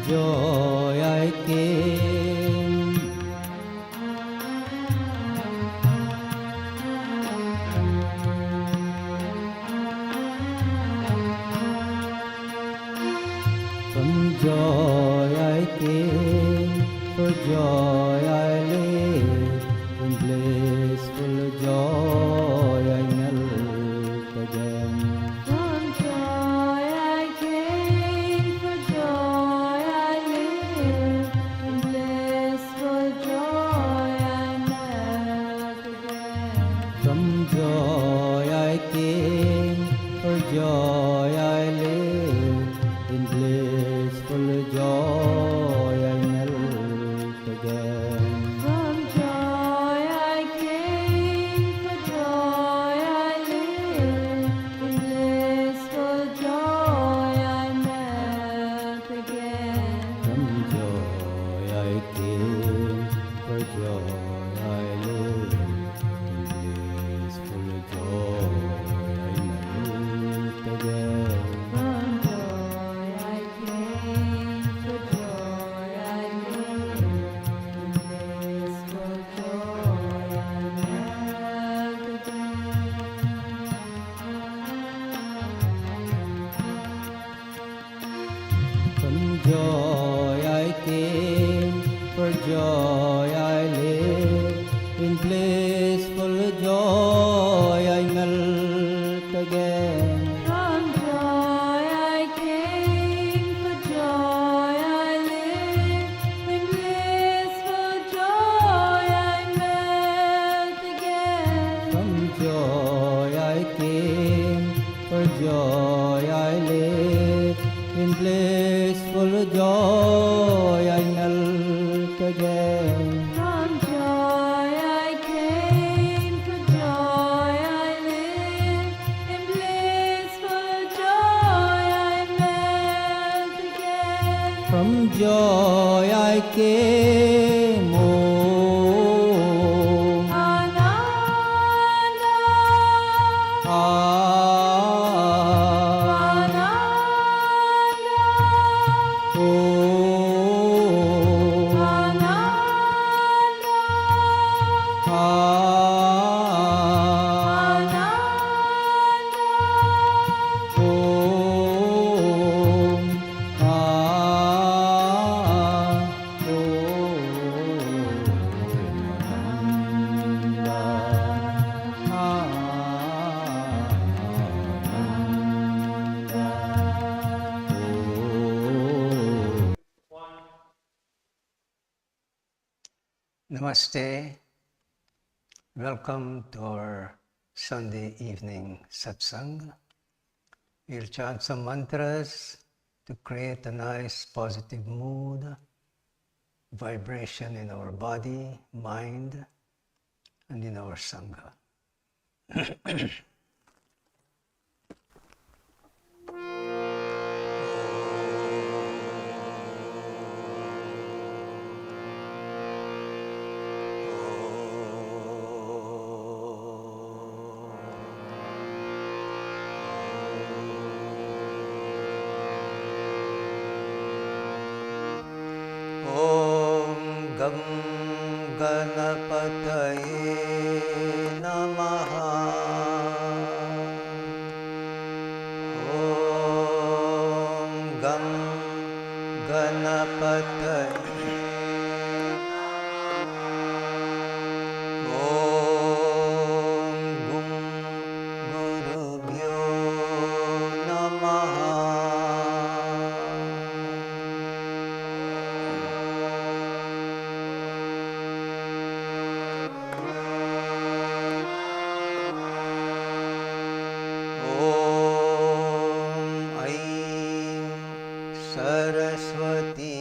joy I came. From joy I came, for joy I live, in blissful joy I melt again. From joy I came, for joy I live, in blissful joy I melt again. From joy I came, for joy I live, in blissful joy I melt again. From joy I came, for joy I live, in blissful joy I melt again. From joy I came, for joy I live, in blissful joy I melt again. From joy I came, for joy I live, in blissful joy I melt From joy I came, for joy I live, in blissful joy I melt again. From joy I came, for joy I live, in blissful joy I melt again. From joy I came, for joy I live, in blissful joy I melt again. From joy I came, for joy I live, in blissful joy I melt again. From joy I came, Om. Ananda, Om. Ananda, Namaste. Welcome to our Sunday evening satsang. We'll chant some mantras to create a nice positive mood, vibration in our body, mind, and in our sangha. Gam Ganapataye Namaha. Om Gam Ganapataye. Om Gum Gurubhyo Namaha. Om. Saraswati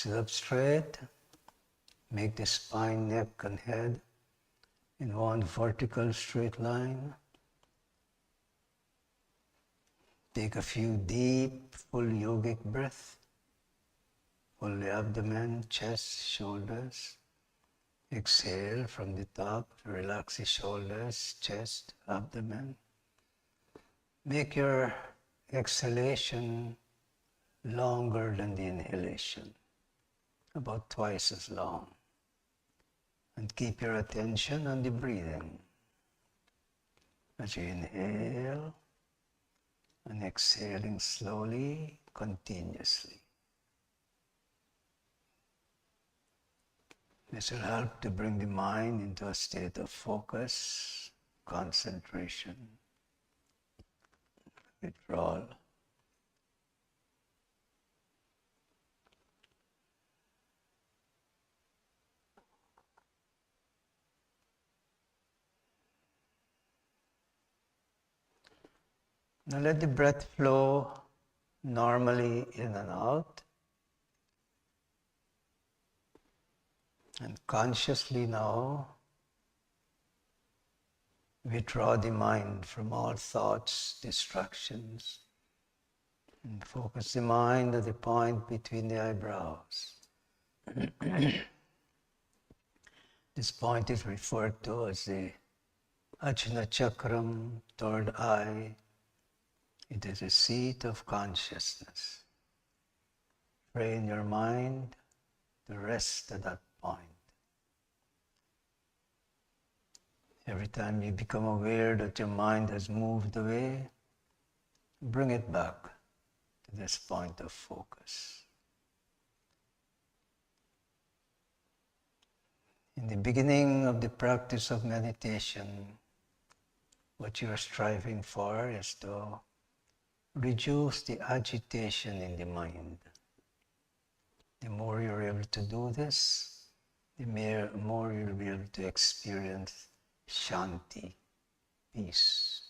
Sit up straight. Make the spine, neck, and head in one vertical straight line. Take a few deep, full yogic breaths. Full the abdomen, chest, shoulders. Exhale from the top. Relax the shoulders, chest, abdomen. Make your exhalation longer than the inhalation, about twice as long. And keep your attention on the breathing. As you inhale and exhaling slowly, continuously. This will help to bring the mind into a state of focus, concentration, withdrawal. Now let the breath flow normally in and out. And consciously now, withdraw the mind from all thoughts, distractions, and focus the mind at the point between the eyebrows. This point is referred to as the Ajna Chakram, third eye. It is a seat of consciousness. Train your mind to rest at that point. Every time you become aware that your mind has moved away, bring it back to this point of focus. In the beginning of the practice of meditation, what you are striving for is to reduce the agitation in the mind. The more you're able to do this, the more you'll be able to experience shanti, peace.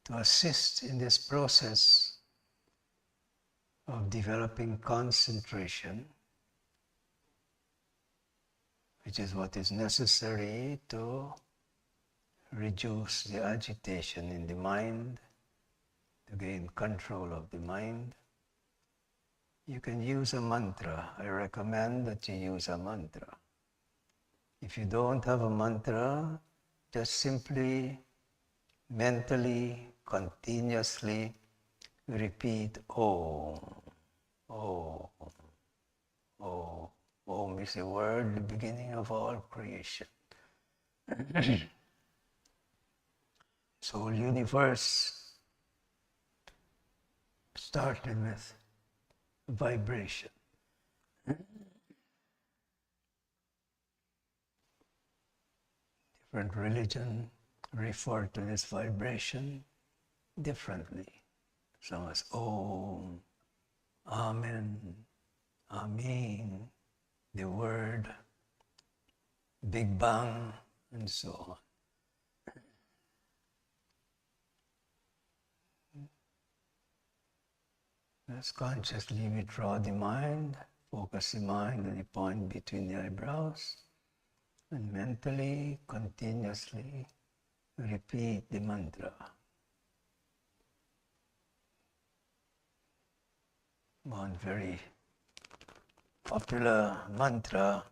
To assist in this process of developing concentration, which is what is necessary to reduce the agitation in the mind, to gain control of the mind, you can use a mantra. I recommend that you use a mantra. If you don't have a mantra, just simply, mentally, continuously repeat Om, Om, Om. Om is a word, the beginning of all creation. This whole universe started with vibration. Different religions refer to this vibration differently. Some as Om, Amen, Amin, the word, Big Bang, and so on. Let's consciously withdraw the mind, focus the mind at the point between the eyebrows, and mentally, continuously repeat the mantra. One very popular mantra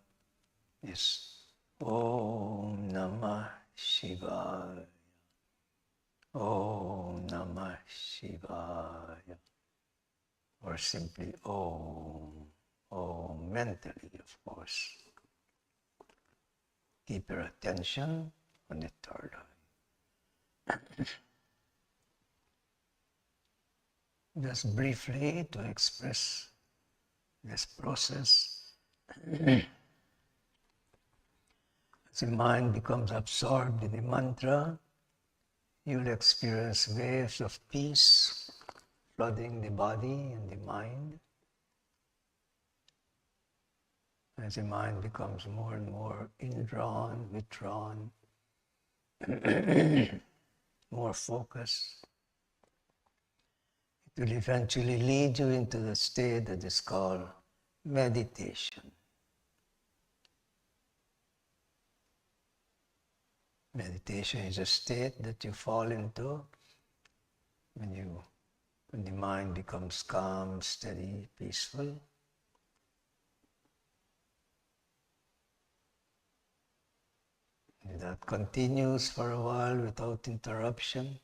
is Om Namah Shivaya. Om Namah Shivaya. Or simply Om, Om, mentally, of course. Keep your attention on the third eye. Just briefly to express this process. As the mind becomes absorbed in the mantra, you'll experience waves of peace flooding the body and the mind. As the mind becomes more and more indrawn, withdrawn, more focused, It will eventually lead you into the state that is called meditation. Meditation is a state that you fall into when the mind becomes calm, steady, peaceful. If that continues for a while without interruption,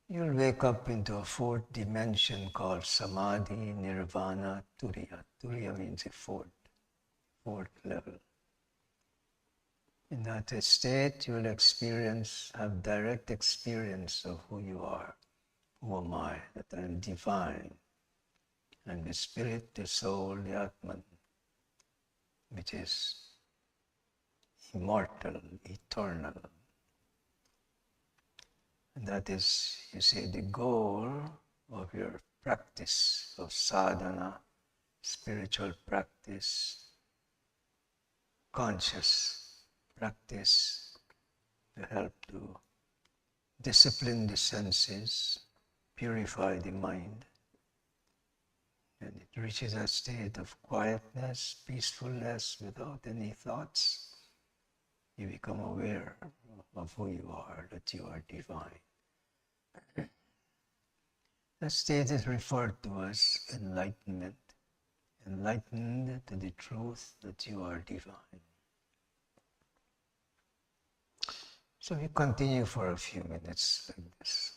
you'll wake up into a fourth dimension called Samadhi, Nirvana, Turiya. Turiya means a fourth level. In that state, you will have direct experience of who you are. Who am I? That I am divine. And the spirit, the soul, the Atman, which is immortal, eternal. And that is, you see, the goal of your practice of sadhana, spiritual practice, conscious practice to help to discipline the senses, purify the mind, and it reaches a state of quietness, peacefulness, without any thoughts. You become aware of who you are, that you are divine. That state is referred to as enlightenment, enlightened to the truth that you are divine. So we continue for a few minutes like this.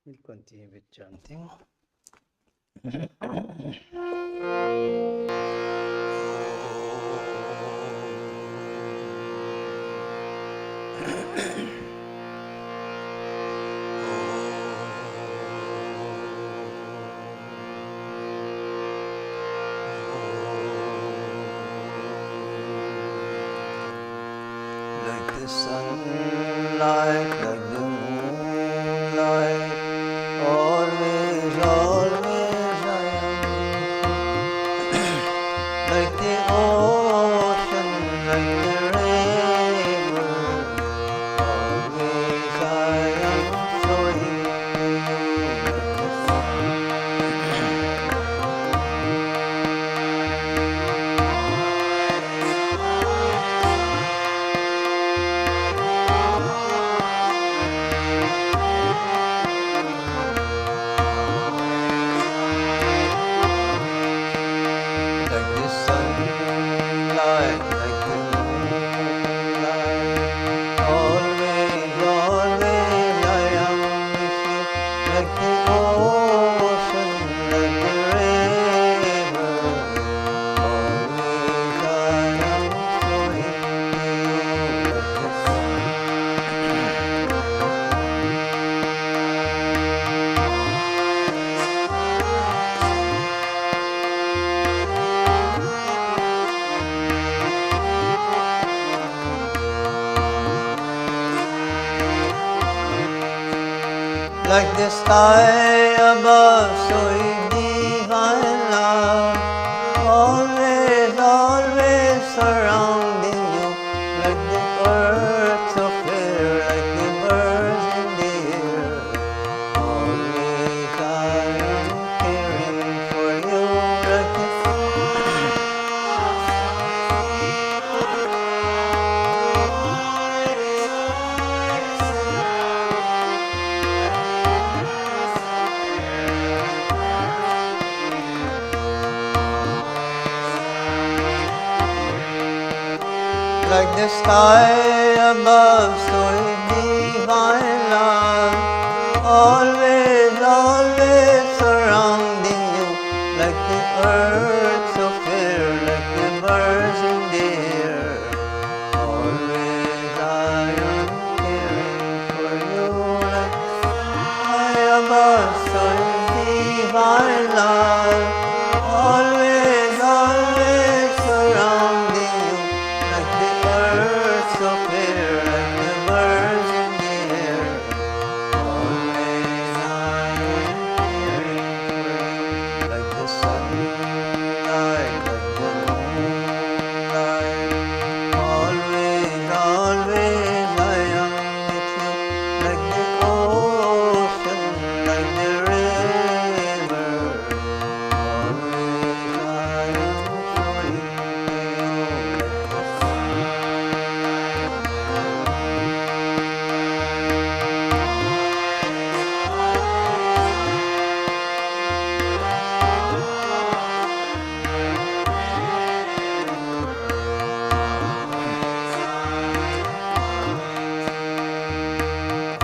We'll continue with chanting. Like the sunlight, like the moonlight, always, always I am. Like the ocean, like the river, always I am flowing like the sun. like the sky above, so divine love, always, always surrounding you, like the earth so fair, like the birds in the air. Always I am caring for you, like the like the sky above, so divine love, always, always surrounding you, like the earth so fair, like the birds in the air. Always I am caring for you, like the sky above, so divine love, always, always surrounding you, like the earth so fair, like the birds in the air. Always I am caring for you, like the sunlight, like the moonlight. Always, always I am with you, like the ocean, like the river. Always I am flowing to you, like the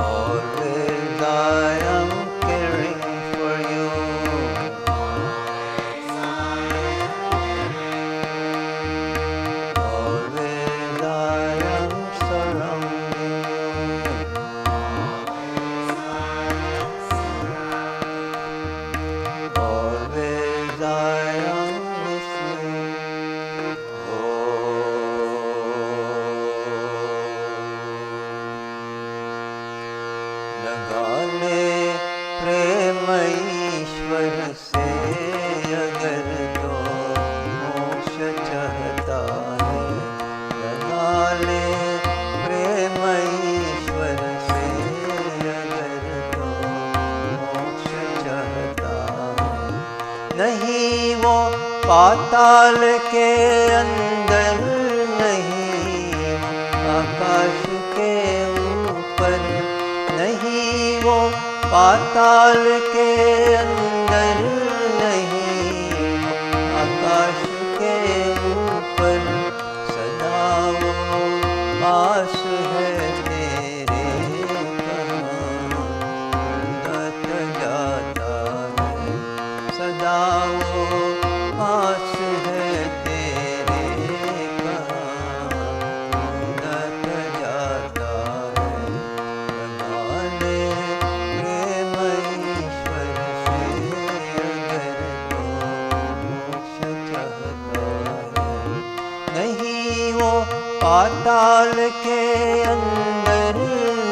always I am caring for you. Always I am surrounding you. Always I am with you. लगा ले प्रेम ईश्वर से अगर तो मोक्ष चाहता है, लगा ले प्रेम ईश्वर से अगर तो मोक्ष चाहता है। नहीं वो पाताल के अंदर, नहीं आकाश के ऊपर, नहीं वो पाताल के अंदर, नहीं आकाश के ऊपर, सदा वो पास है तेरे, कहाँ उड़त जाता है, सदा वो पास है तेरे, कहाँ उड़त जाता है। लगा ले प्रेम ईश्वर से अगर तो मोक्ष चाहता है। नहीं वो पाताल के अंदर,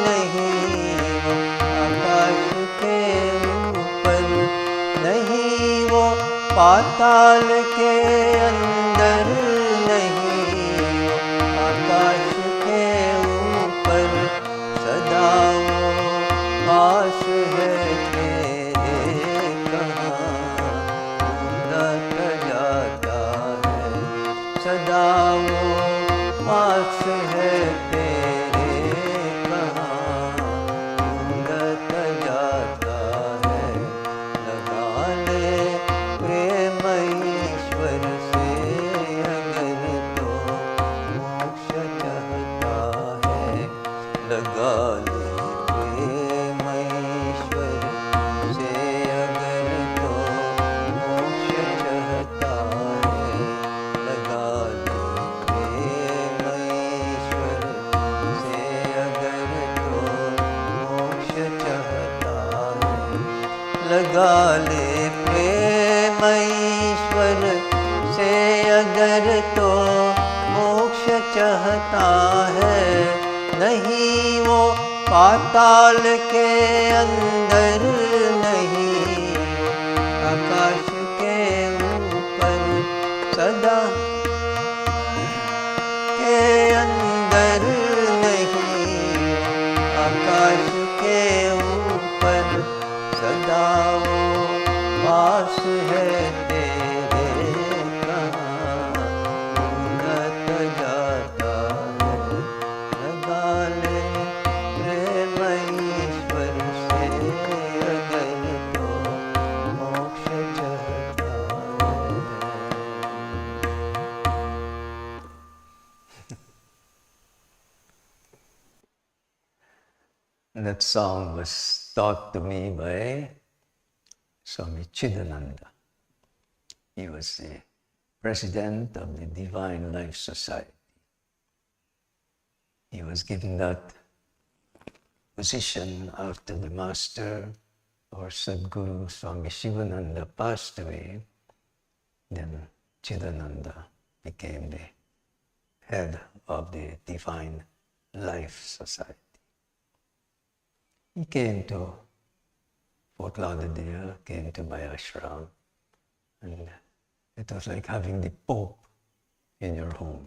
नहीं वो आकाश के ऊपर, नहीं वो पाताल के अंदर, नहीं वो आकाश के ऊपर, सदा वो पास है तेरे, कहाँ उड़त जाता है, सदा वो पास है तेरे, कहाँ उड़त जाता है। लगा ले प्रेम ईश्वर से अगर तो मोक्ष चाहता है, लगा ले प्रेम ईश्वर से अगर तो मोक्ष चाहता है, लगा ले प्रेम ईश्वर से अगर तो मोक्ष चाहता है। लगा ले प्रेम ईश्वर से अगर तो मोक्ष चाहता है, नहीं वो पाताल के अंदर, है तेरे कहाँ ढूंढत जाता है लगा ले प्रेम ईश्वर से अगर तो मोक्ष चाहता है. That song was taught to me by Swami Chidananda. He was the president of the Divine Life Society. He was given that position after the master or Sadguru Swami Shivananda passed away. Then Chidananda became the head of the Divine Life Society. He came to Fort Lauderdale, came to my ashram, and it was like having the Pope in your home.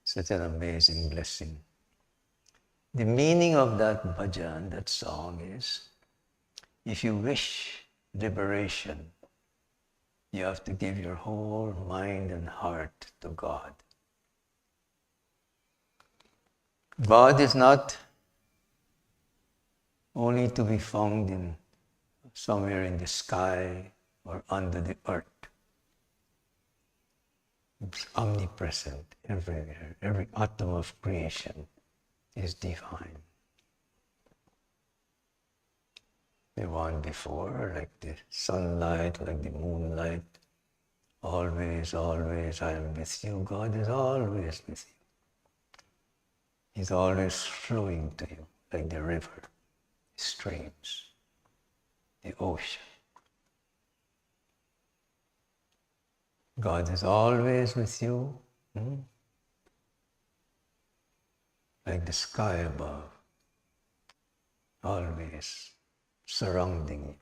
Such an amazing blessing. The meaning of that bhajan, that song is, if you wish liberation, you have to give your whole mind and heart to God. God is not only to be found in somewhere in the sky or under the earth. It's omnipresent everywhere. Every atom of creation is divine. The one before, like the sunlight, like the moonlight, always, always I am with you. God is always with you. He's always flowing to you, like the river, the streams, the ocean. God is always with you, like the sky above, always surrounding you.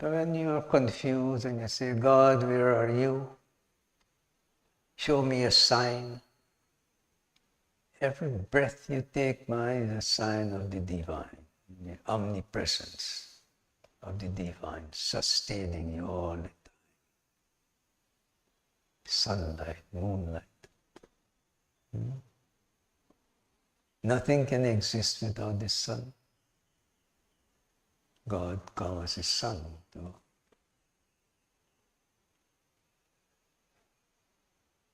So when you are confused and you say, God, where are you? Show me a sign. Every breath you take, is a sign of the divine, the omnipresence of the divine, sustaining you all the time. Sunlight, moonlight. Nothing can exist without the sun. God calls his sun to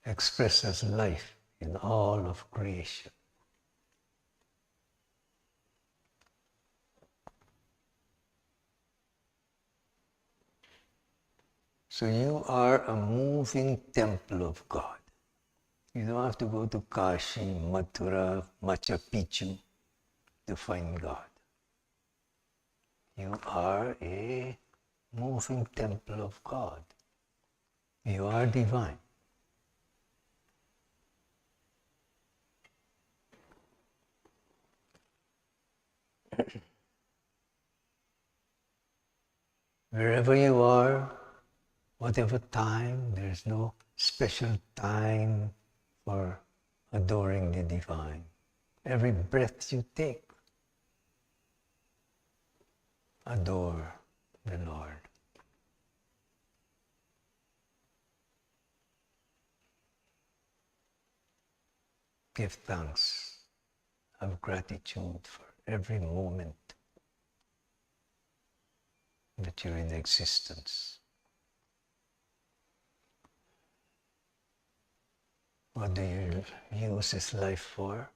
express as life in all of creation. So you are a moving temple of God. You don't have to go to Kashi, Mathura, Machu Picchu to find God. You are a moving temple of God. You are divine. Wherever you are, whatever time, there is no special time for adoring the divine. Every breath you take, adore the Lord. Give thanks, have gratitude for every moment that you're in existence. What do you use this life for?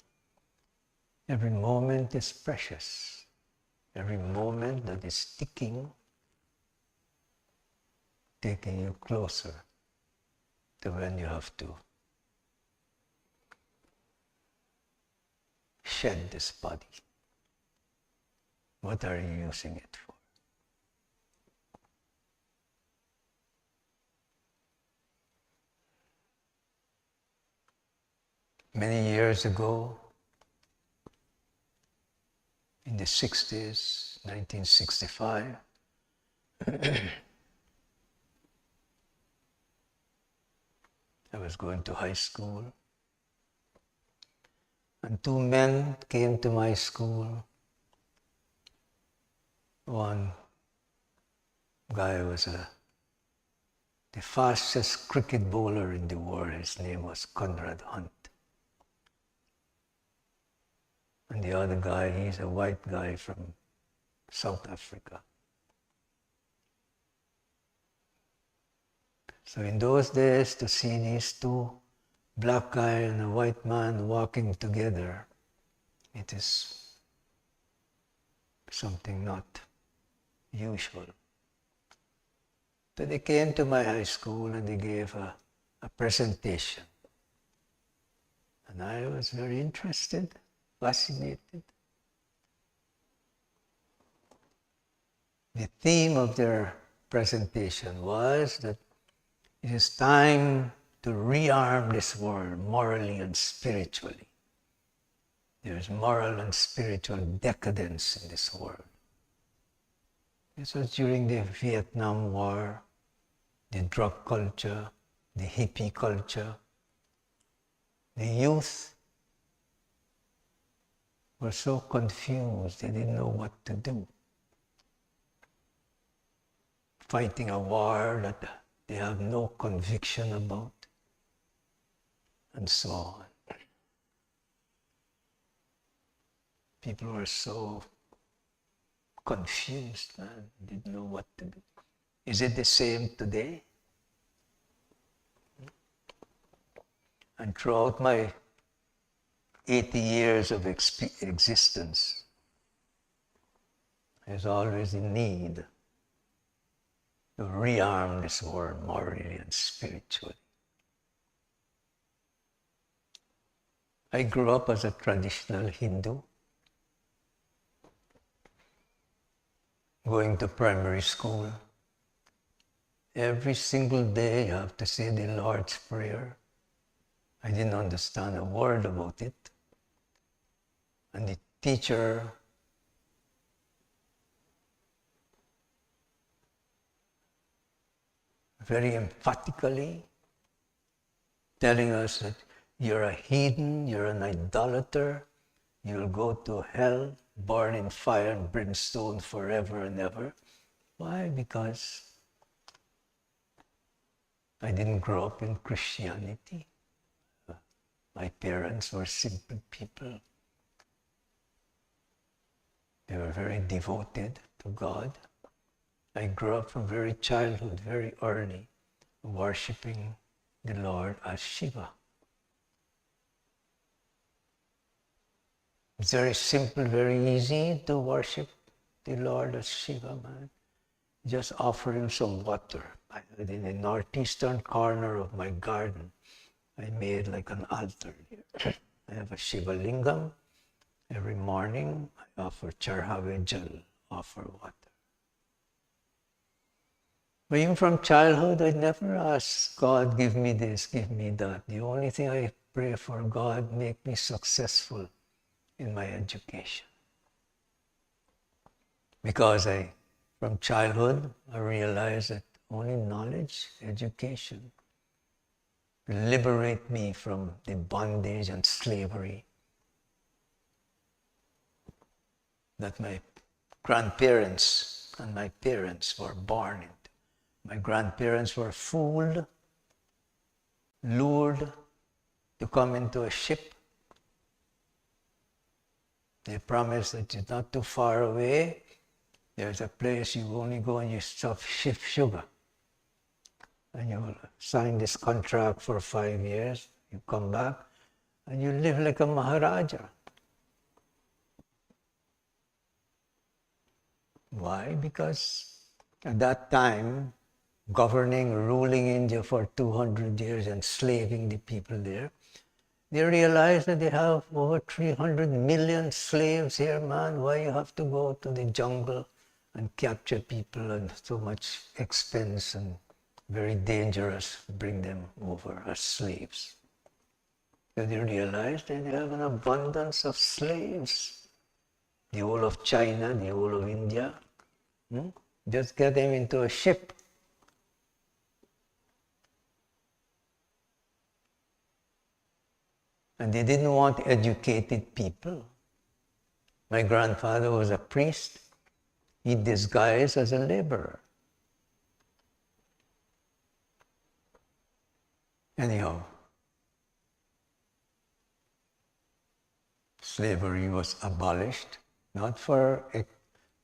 Every moment is precious. Every moment that is ticking, taking you closer to when you have to shed this body. What are you using it for? Many years ago, in the 60s, 1965, I was going to high school, and two men came to my school One guy was the fastest cricket bowler in the world. His name was Conrad Hunt. And the other guy, he's a white guy from South Africa. So in those days, to see these two, black guy and a white man walking together, it is something not usual. So they came to my high school and they gave a presentation. And I was very interested, fascinated. The theme of their presentation was that it is time to rearm this world morally and spiritually. There is moral and spiritual decadence in this world. This was during the Vietnam War, the drug culture, the hippie culture. The youth were so confused, they didn't know what to do. Fighting a war that they have no conviction about, and so on. People were so confused, man, didn't know what to do. Is it the same today? And throughout my 80 years of existence, there's always a need to rearm this world morally and spiritually. I grew up as a traditional Hindu, going to primary school. Every single day you have to say the Lord's Prayer. I didn't understand a word about it. And the teacher very emphatically telling us that you're a heathen, you're an idolater, you'll go to hell, burn in fire and brimstone forever and ever. Why? Because I didn't grow up in Christianity. My parents were simple people. They were very devoted to God. I grew up from very childhood, very early, worshipping the Lord as Shiva. It's very simple, very easy to worship the Lord as Shiva, man. Just offer him some water. In the northeastern corner of my garden, I made like an altar here. I have a Shiva lingam. Every morning, I offer charhave jal, offer water. But even from childhood, I never asked God, give me this, give me that. The only thing I pray for, God, make me successful in my education. Because from childhood, I realized that only knowledge, education, will liberate me from the bondage and slavery that my grandparents and my parents were born into. My grandparents were fooled, lured to come into a ship. They promised that it's not too far away. There's a place you only go and you stuff shift sugar. And you will sign this contract for 5 years. You come back and you live like a Maharaja. Why? Because at that time, ruling India for 200 years, enslaving the people there, they realized that they have over 300 million slaves here, man. Why you have to go to the jungle and capture people and so much expense and very dangerous, bring them over as slaves. So they realized that they have an abundance of slaves. The whole of China, the whole of India. Just get them into a ship. And they didn't want educated people. My grandfather was a priest. he disguised as a laborer. Anyhow, slavery was abolished, not for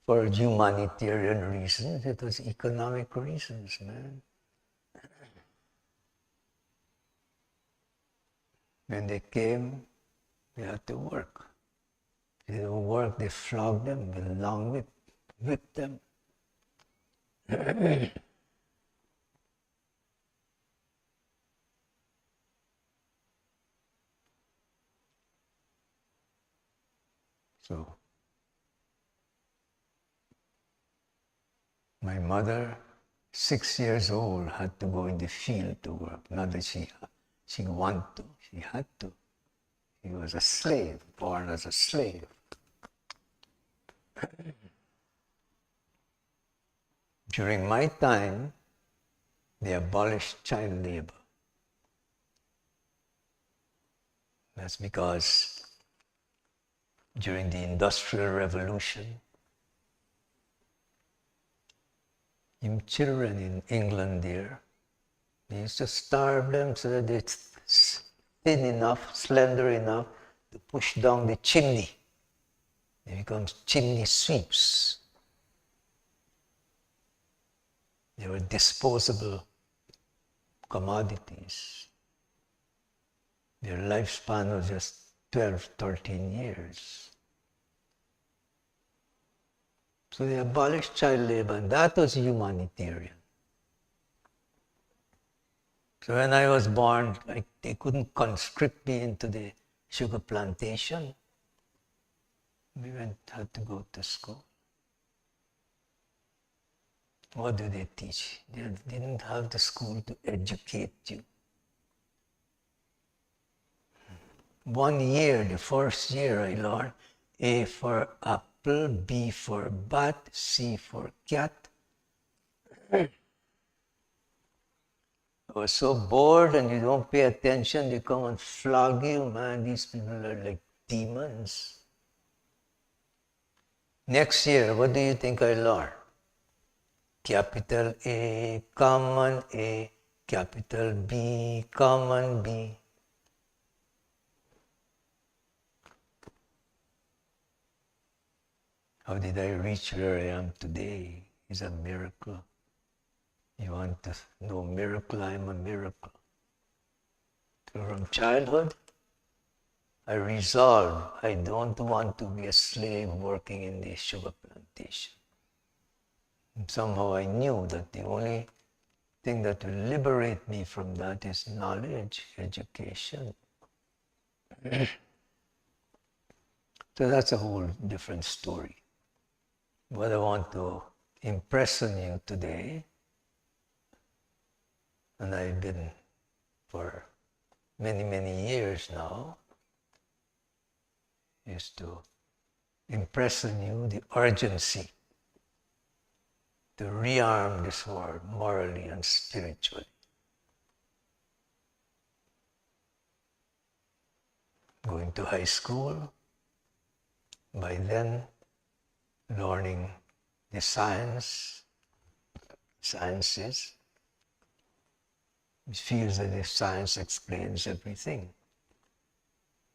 humanitarian reasons, it was economic reasons, man. When they came, they had to work. If they don't work, they flogged them with a long whip, whipped them. So, my mother, 6 years old, had to go in the field to work. Not that she wanted to, she had to. She was a slave, born as a slave. During my time, they abolished child labor. That's because during the Industrial Revolution, children in England there, they used to starve them so that they're thin enough, slender enough to push down the chimney. They become chimney sweeps. They were disposable commodities. Their lifespan was just 12, 13 years. So they abolished child labor, and that was humanitarian. So when I was born, they couldn't conscript me into the sugar plantation. We had to go to school. What do they teach? They didn't have the school to educate you. 1 year, the first year, I learned A for apple, B for bat, C for cat. I was so bored, and you don't pay attention, they come and flog you, man. These people are like demons. Next year, what do you think I learned? Capital A, common A, capital B, common B. How did I reach where I am today? It's a miracle. You want to know miracle? I'm a miracle. So from childhood, I resolved I don't want to be a slave working in the sugar plantation. And somehow I knew that the only thing that will liberate me from that is knowledge, education. So that's a whole different story. What I want to impress on you today, and I've been for many, many years now, is to impress on you the urgency to rearm this world morally and spiritually. Going to high school, by then learning the sciences, it feels that the science explains everything.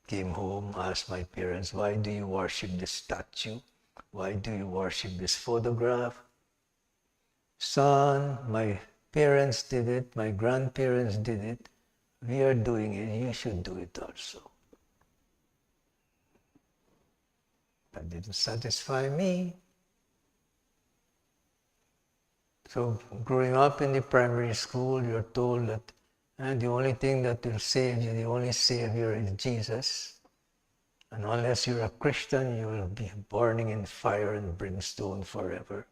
Came home, asked my parents, why do you worship this statue? Why do you worship this photograph? Son, my parents did it, my grandparents did it, we are doing it, you should do it also. That didn't satisfy me. So growing up in the primary school, you're told that the only thing that will save you, the only Savior is Jesus. And unless you're a Christian, you will be burning in fire and brimstone forever.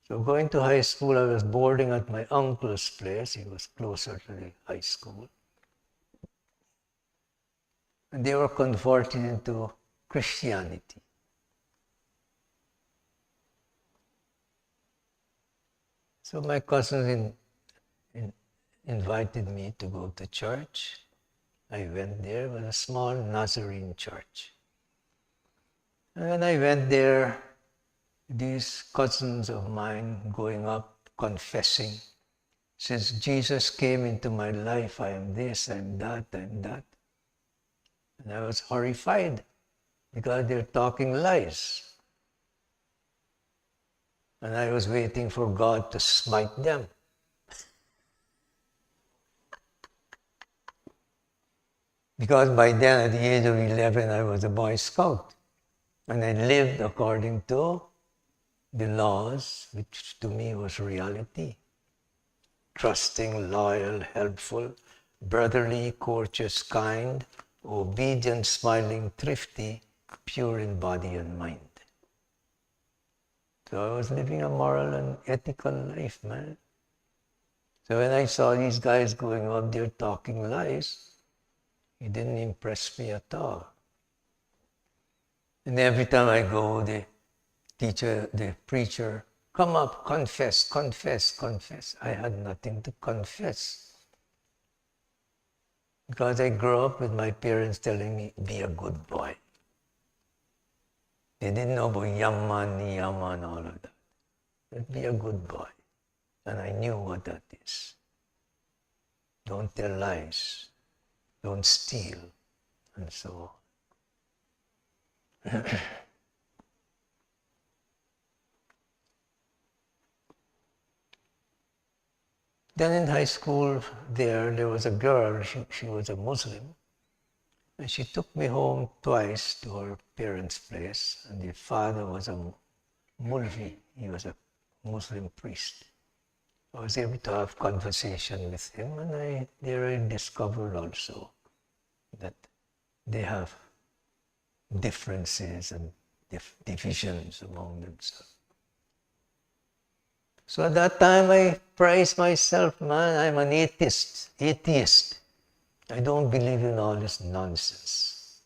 So going to high school, I was boarding at my uncle's place. He was closer to the high school. And they were converted into Christianity. So my cousins invited me to go to church. I went there. It was a small Nazarene church. And when I went there, these cousins of mine going up confessing, since Jesus came into my life, I am this, I am that, I am that. And I was horrified because they're talking lies. And I was waiting for God to smite them. Because by then, at the age of 11, I was a Boy Scout. And I lived according to the laws, which to me was reality. Trusting, loyal, helpful, brotherly, courteous, kind, obedient, smiling, thrifty, pure in body and mind. So I was living a moral and ethical life, man. So when I saw these guys going up there talking lies, it didn't impress me at all. And every time I go, the teacher, the preacher, come up, confess, confess, confess. I had nothing to confess. Because I grew up with my parents telling me, be a good boy. They didn't know about yaman, niyaman, all of that. But be a good boy. And I knew what that is. Don't tell lies. Don't steal. And so on. Then in high school, there was a girl, she was a Muslim, and she took me home twice to her parents' place, and the father was a mulvi, he was a Muslim priest. I was able to have conversation with him, and there I discovered also that they have differences and divisions among themselves. So at that time, I praised myself, man, I'm an atheist. I don't believe in all this nonsense.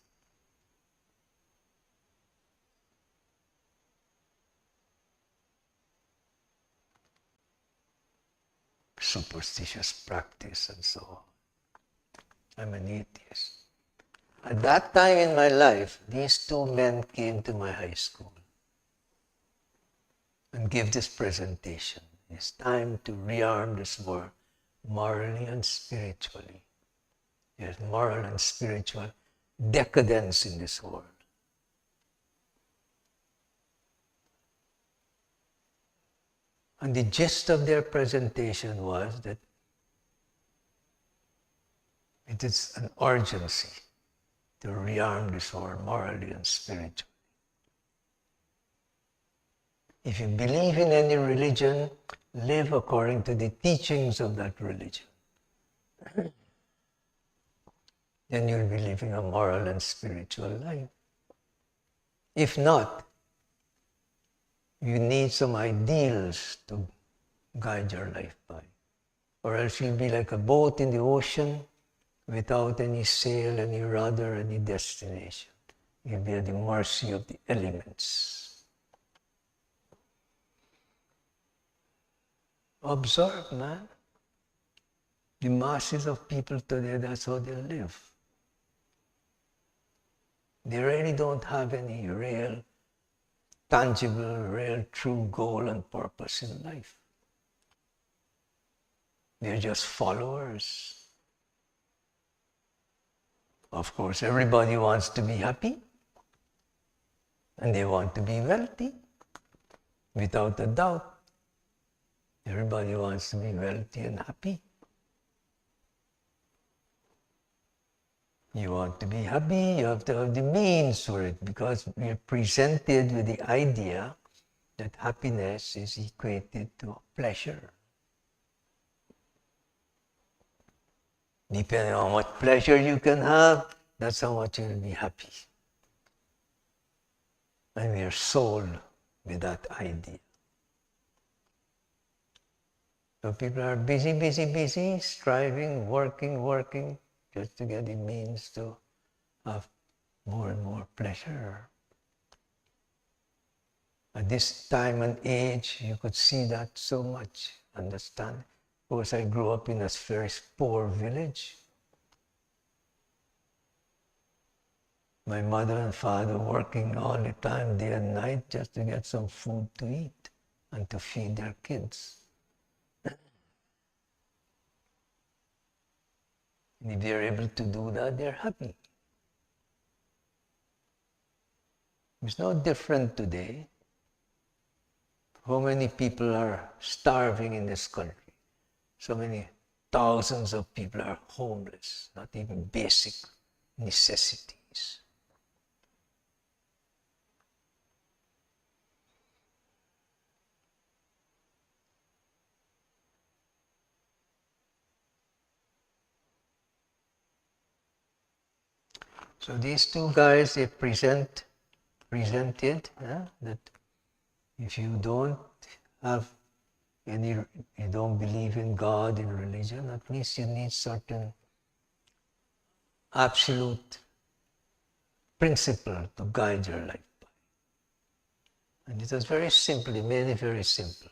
Superstitious practice and so on. I'm an atheist. At that time in my life, these two men came to my high school and give this presentation. It's time to rearm this war morally and spiritually. There's moral and spiritual decadence in this world. And the gist of their presentation was that it is an urgency to rearm this world morally and spiritually. If you believe in any religion, live according to the teachings of that religion. Then you'll be living a moral and spiritual life. If not, you need some ideals to guide your life by. Or else you'll be like a boat in the ocean without any sail, any rudder, any destination. You'll be at the mercy of the elements. Observe, man. The masses of people today, that's how they live. They really don't have any real, tangible, real, true goal and purpose in life. They're just followers. Of course, everybody wants to be happy, and they want to be wealthy, without a doubt. Everybody wants to be wealthy and happy. You want to be happy, you have to have the means for it, because we're presented with the idea that happiness is equated to pleasure. Depending on what pleasure you can have, that's how much you'll be happy. And we are sold with that idea. So people are busy, striving, working, just to get the means to have more and more pleasure. At this time and age, you could see that so much, understand? Of course, I grew up in a very poor village. My mother and father working all the time, day and night, just to get some food to eat and to feed their kids. And if they're able to do that, they're happy. It's no different today. How many people are starving in this country? So many thousands of people are homeless, not even basic necessities. So these two guys, they presented that if you don't have you don't believe in God, in religion, at least you need certain absolute principle to guide your life by. And it was very simple, made it very simple.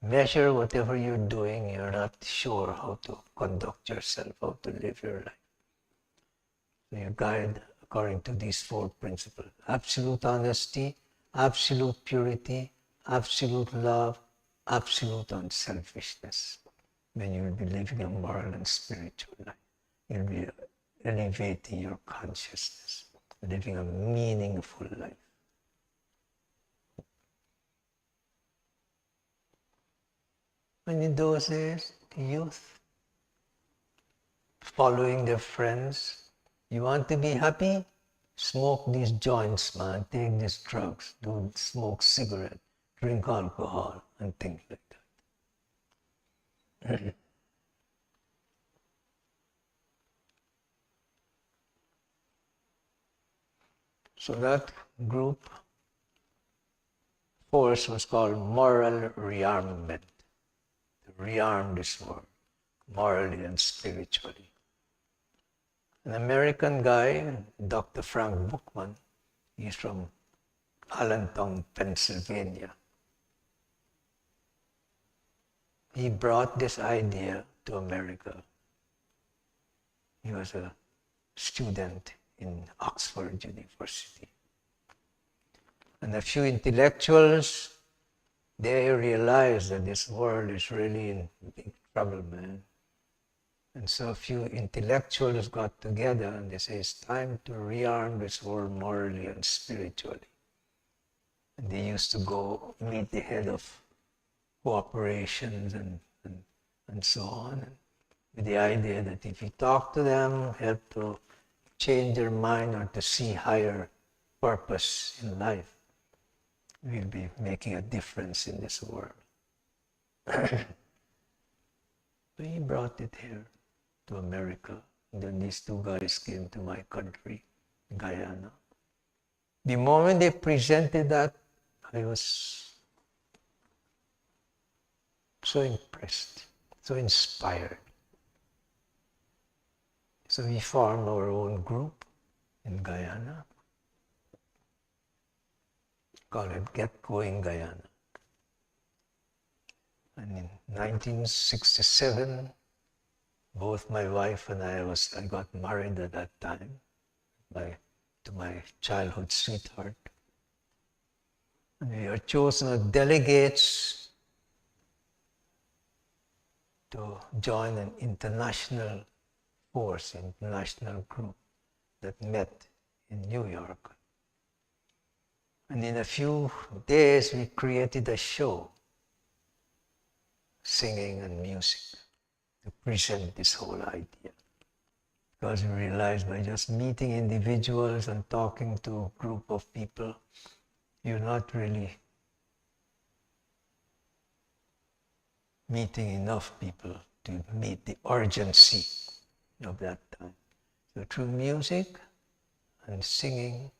Measure whatever you're doing, you're not sure how to conduct yourself, how to live your life. So you guide according to these four principles: absolute honesty, absolute purity, absolute love, absolute unselfishness. Then you'll be living a moral and spiritual life. You'll be elevating your consciousness, living a meaningful life. And in those days, the youth, following their friends, you want to be happy? Smoke these joints, man. Take these drugs. Do smoke cigarette, drink alcohol, and things like that. So that group force was called moral rearmament. To rearm this world, morally and spiritually. An American guy, Dr. Frank Buchman, he's from Allentown, Pennsylvania. He brought this idea to America. He was a student in Oxford University. And a few intellectuals, they realized that this world is really in big trouble, man. And so a few intellectuals got together and they say, it's time to rearm this world morally and spiritually. And they used to go meet the head of corporations and so on, with the idea that if you talk to them, help to change their mind or to see higher purpose in life, we'll be making a difference in this world. So he brought it here to America. And then these two guys came to my country, Guyana. The moment they presented that, I was so impressed, so inspired. So we formed our own group in Guyana, called it Get Going Guyana. And in 1967, both my wife and I got married at that time to my childhood sweetheart. And we were chosen as delegates to join an international force, international group that met in New York. And in a few days, we created a show, singing and music, to present this whole idea. Because we realized by just meeting individuals and talking to a group of people, you're not really meeting enough people to meet the urgency of that time. So through music and singing,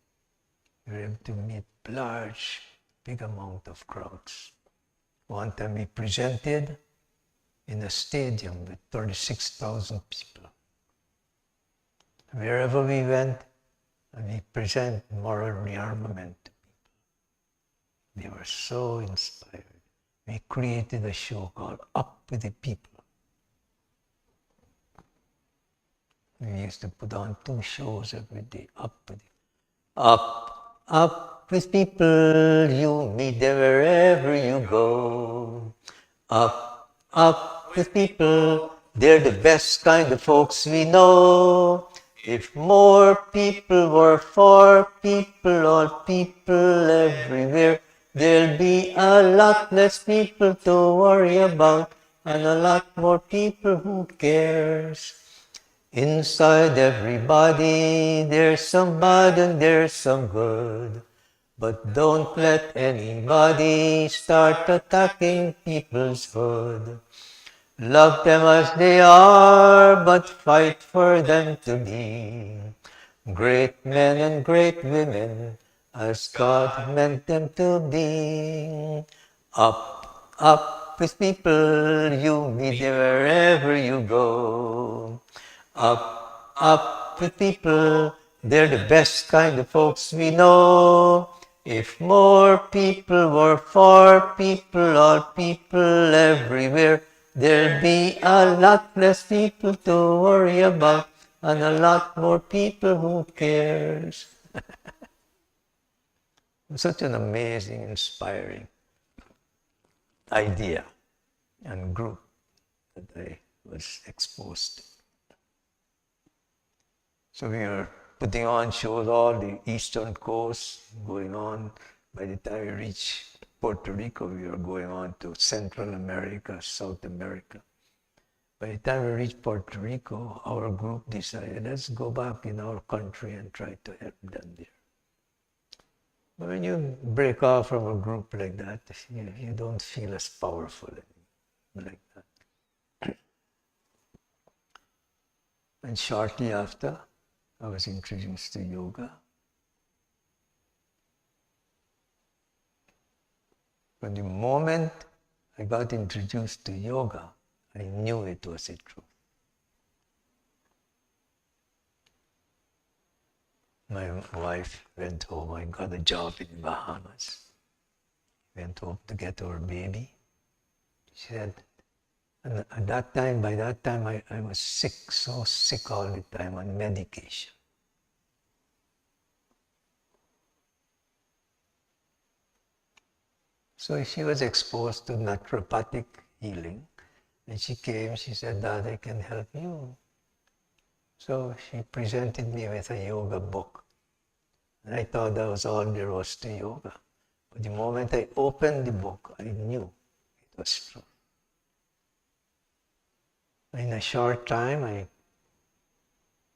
you're able to meet large, big amount of crowds. One time we presented in a stadium with 36,000 people. Wherever we went, we present moral rearmament to people. They were so inspired. We created a show called Up with the People. We used to put on 2 shows every day. Up with people, you meet them wherever you go. Up with people, they're the best kind of folks we know. If more people were for people, all people everywhere, there'll be a lot less people to worry about, and a lot more people who cares. Inside everybody, there's some bad and there's some good. But don't let anybody start attacking people's hood. Love them as they are, but fight for them to be great men and great women, as God meant them to be. Up with people, you meet them wherever you go. Up with people, they're the best kind of folks we know. If more people were for people, all people everywhere, there'll be a lot less people to worry about, and a lot more people who cares. Such an amazing, inspiring idea and group that I was exposed to. So we were putting on shows all the eastern coast, going on. By the time we reached Puerto Rico, we were going on to Central America, South America. By the time we reached Puerto Rico, our group decided, let's go back in our country and try to help them there. But when you break off from a group like that, you don't feel as powerful like that. And shortly after, I was introduced to yoga. From the moment I got introduced to yoga, I knew it was the truth. My wife went home. I got a job in the Bahamas. Went home to get our baby. She said, and at that time, by that time, I was sick, so sick all the time on medication. So she was exposed to naturopathic healing. And she came, she said, Dad, I can help you. So she presented me with a yoga book. And I thought that was all there was to yoga. But the moment I opened the book, I knew it was true. In a short time,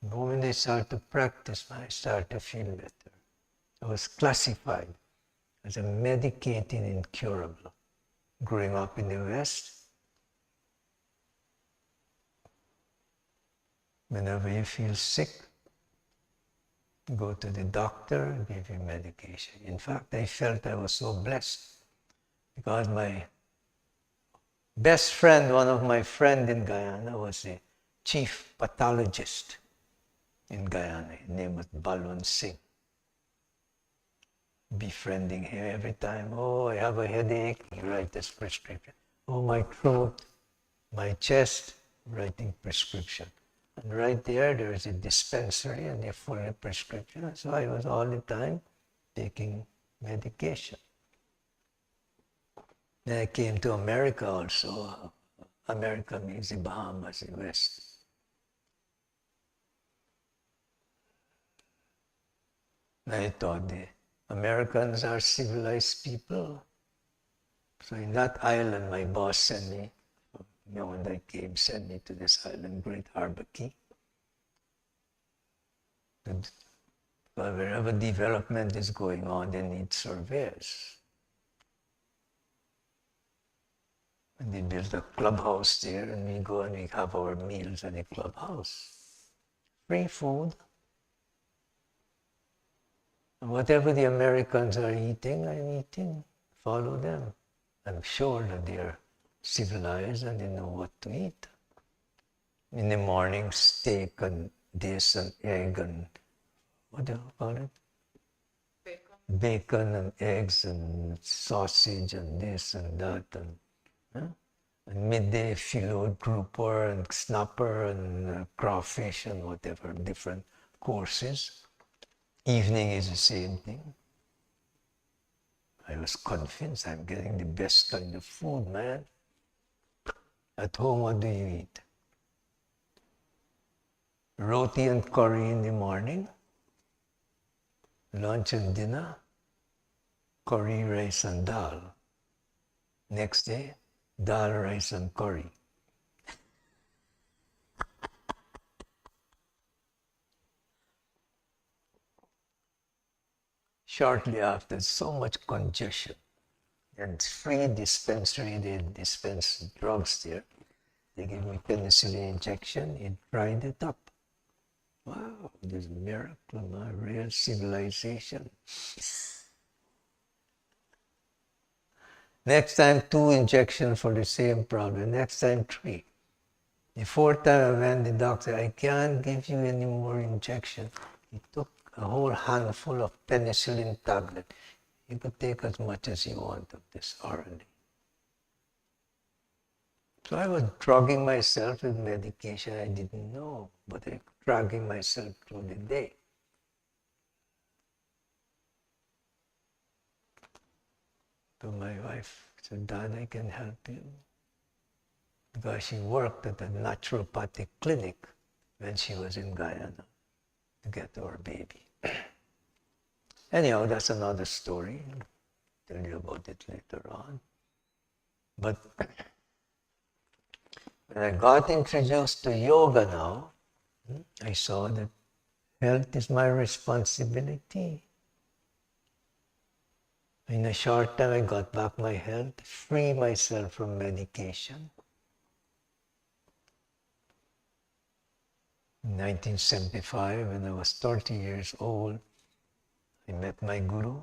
the moment I started to practice, I started to feel better. I was classified as a medicated incurable. Growing up in the West, whenever you feel sick, go to the doctor and give you medication. In fact, I felt I was so blessed because my best friend, one of my friends in Guyana, was the chief pathologist in Guyana. His name was Balwant Singh. Befriending him every time. Oh, I have a headache, he writes this prescription. Oh, my throat, my chest, writing prescription. And right there is a dispensary and a full prescription. So I was all the time taking medication. Then I came to America also. America means the Bahamas, the West. And I thought the Americans are civilized people. So in that island, my boss sent me, when I came, sent me to this island, Great Harbor Key. And wherever development is going on, they need surveyors. And they built a clubhouse there, and we go and we have our meals in the clubhouse. Free food. And whatever the Americans are eating, I'm eating. Follow them. I'm sure that they're civilized and they know what to eat. In the morning, steak and this and egg and, what do you call it? Bacon and eggs and sausage and this and that. And And midday filoed grouper and snapper and crawfish and whatever, different courses. Evening is the same thing. I was convinced I'm getting the best kind of food, man. At home, what do you eat? Roti and curry in the morning, lunch and dinner, curry, rice and dal. Next day, dal, rice and curry. Shortly after, so much congestion. And free dispensary, they dispense drugs there. They give me penicillin injection, it dried it up. Wow, this miracle, my real civilization. Next time, 2 injections for the same problem. Next time, 3. The 4th time I went, the doctor said, I can't give you any more injection. He took a whole handful of penicillin tablet. You could take as much as you want of this orally. So I was drugging myself with medication I didn't know, but I was dragging myself through the day. So my wife said, Dad, I can help you. Because she worked at a naturopathic clinic when she was in Guyana to get our baby. Anyhow, that's another story. I'll tell you about it later on. But when I got introduced to yoga now, I saw that health is my responsibility. In a short time, I got back my health, free myself from medication. In 1975, when I was 30 years old, I met my Guru,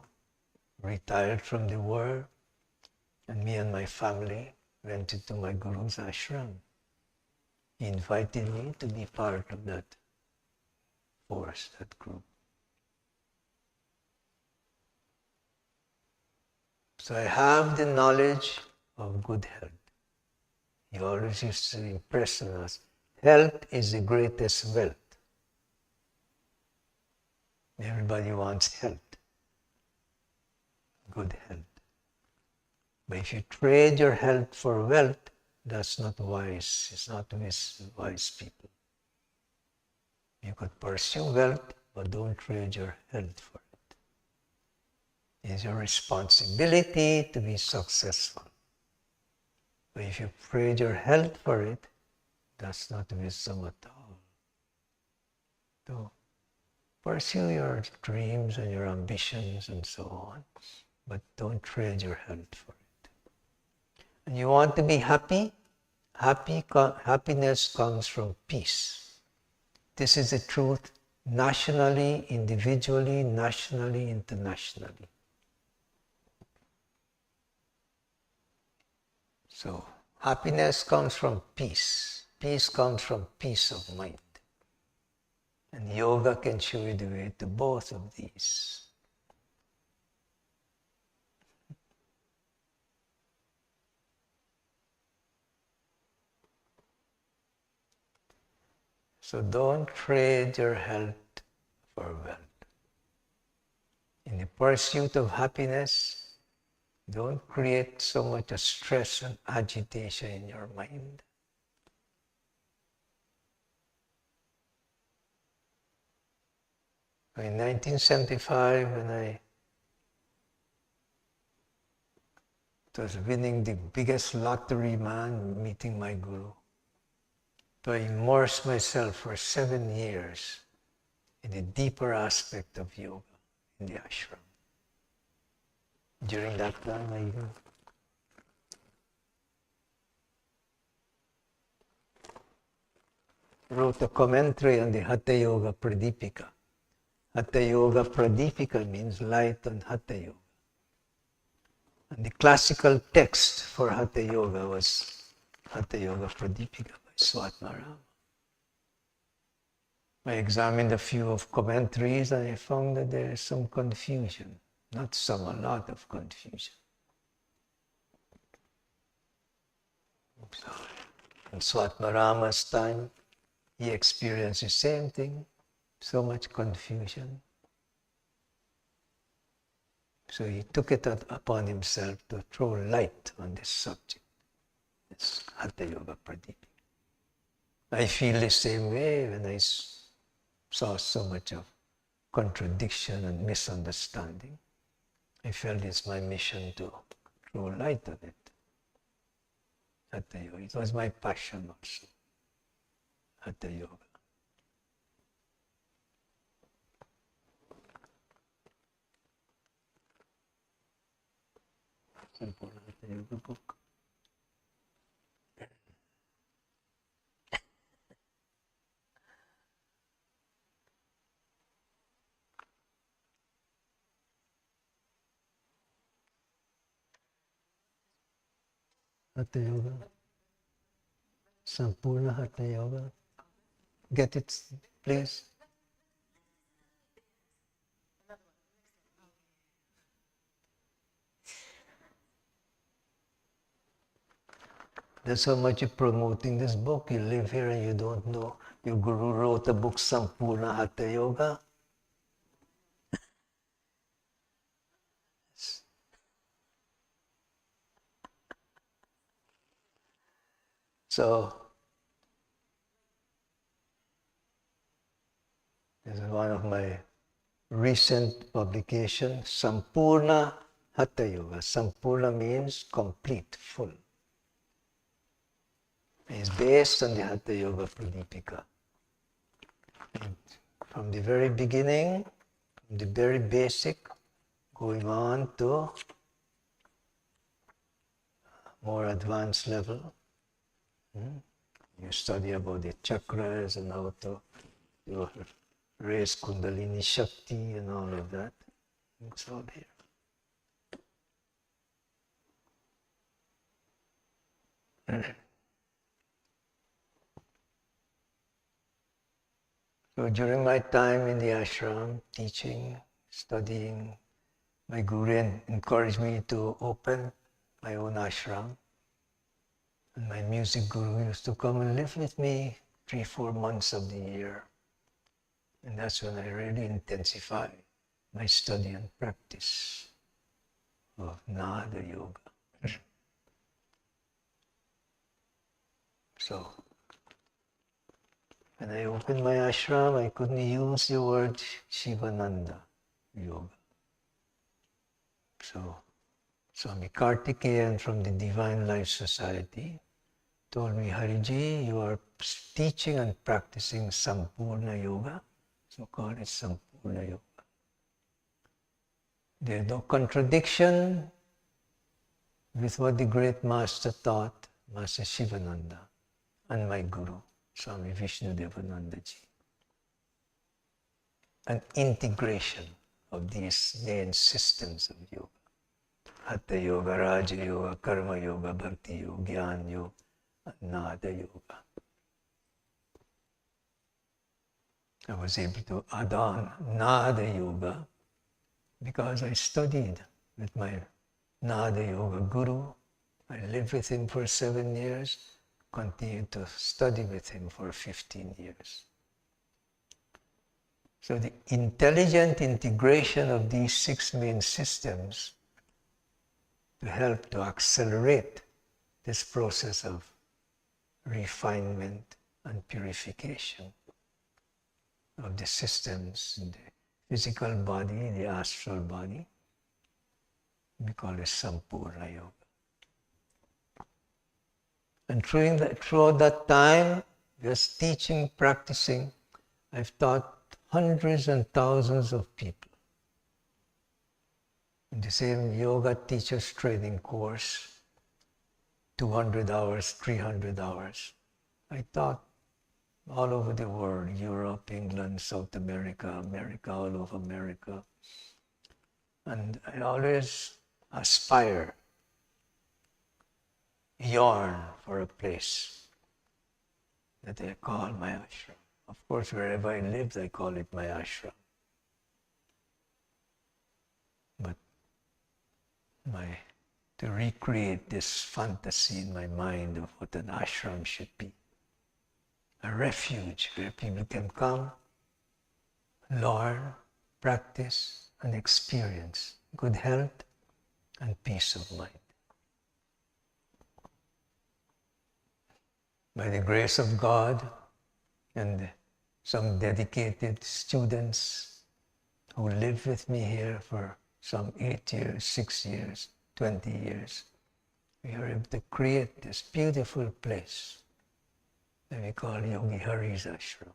retired from the world, and me and my family went into my Guru's ashram. He invited me to be part of that force, that group. So I have the knowledge of good health. He always used to impress on us, health is the greatest wealth. Everybody wants health, good health. But if you trade your health for wealth, that's not wise. It's not wise people. You could pursue wealth, but don't trade your health for it. It's your responsibility to be successful. But if you trade your health for it, that's not wisdom at all. So pursue your dreams and your ambitions and so on, but don't trade your health for it. And you want to be happy? Happiness comes from peace. This is the truth nationally, individually, nationally, internationally. So happiness comes from peace. Peace comes from peace of mind. And yoga can show you the way to both of these. So don't trade your health for wealth. In the pursuit of happiness, don't create so much stress and agitation in your mind. In 1975, when I was winning the biggest lottery, man, meeting my Guru, so I immersed myself for 7 years in the deeper aspect of yoga in the ashram. During that time, I even wrote a commentary on the Hatha Yoga Pradipika. Hatha Yoga Pradipika means light on Hatha Yoga. And the classical text for Hatha Yoga was Hatha Yoga Pradipika by Swatmarama. I examined a few of commentaries and I found that there is some confusion. Not some, a lot of confusion. So, in Swatmarama's time, he experienced the same thing, so much confusion. So he took it upon himself to throw light on this subject, this Hatha Yoga Pradipika. I feel the same way when I saw so much of contradiction and misunderstanding. I felt it's my mission to throw light on it. Hatha Yoga. It was my passion also. Hatha Yoga. Simple Hatha Yoga book. Hatha Yoga. Sampurna Hatha Yoga. Get it, please. That's how much you're promoting this book. You live here and you don't know. Your guru wrote a book, Sampurna Hatha Yoga. So, this is one of my recent publications, Sampurna Hatha Yoga. Sampurna means complete, full. It's based on the Hatha Yoga Pradipika. And from the very beginning, from the very basic, going on to more advanced level. You study about the chakras and how to raise Kundalini Shakti and all of that. It's all here. So during my time in the ashram, teaching, studying, my guru encouraged me to open my own ashram. And my music guru used to come and live with me 3-4 months of the year. And that's when I really intensified my study and practice of Nada Yoga. So, when I opened my ashram, I couldn't use the word Shivananda Yoga. So, Swami Kartikeyan from the Divine Life Society told me, Hariji, you are teaching and practicing Sampurna Yoga, so call it Sampurna Yoga. There is no contradiction with what the great master taught, Master Shivananda, and my guru, Swami Vishnudevananda Ji. An integration of these main systems of yoga. Hatha Yoga, Raja Yoga, Karma Yoga, Bhakti Yoga, Jnana Yoga, and Nada Yoga. I was able to add on Nada Yoga because I studied with my Nada Yoga guru. I lived with him for 7 years, continued to study with him for 15 years. So the intelligent integration of these 6 main systems to help to accelerate this process of refinement and purification of the systems in the physical body, the astral body. We call it Sampurna Yoga. And throughout that time, just teaching, practicing, I've taught hundreds and thousands of people. In the same yoga teachers training course, 200 hours, 300 hours. I taught all over the world, Europe, England, South America, America, all over America. And I always aspire, yearn for a place that I call my ashram. Of course, wherever I lived, I call it my ashram. But to recreate this fantasy in my mind of what an ashram should be. A refuge where people can come, learn, practice, and experience good health and peace of mind. By the grace of God and some dedicated students who live with me here for some 8 years, 6 years, 20 years, we are able to create this beautiful place that we call Yogi Hari's Ashram,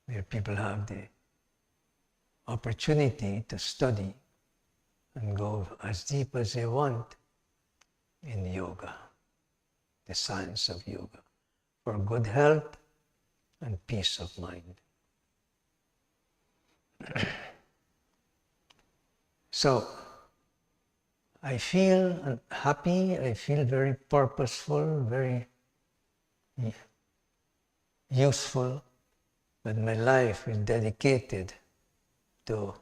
where people have the opportunity to study and go as deep as they want in yoga, the science of yoga, for good health and peace of mind. So, I feel happy, I feel very purposeful, very useful, but my life is dedicated to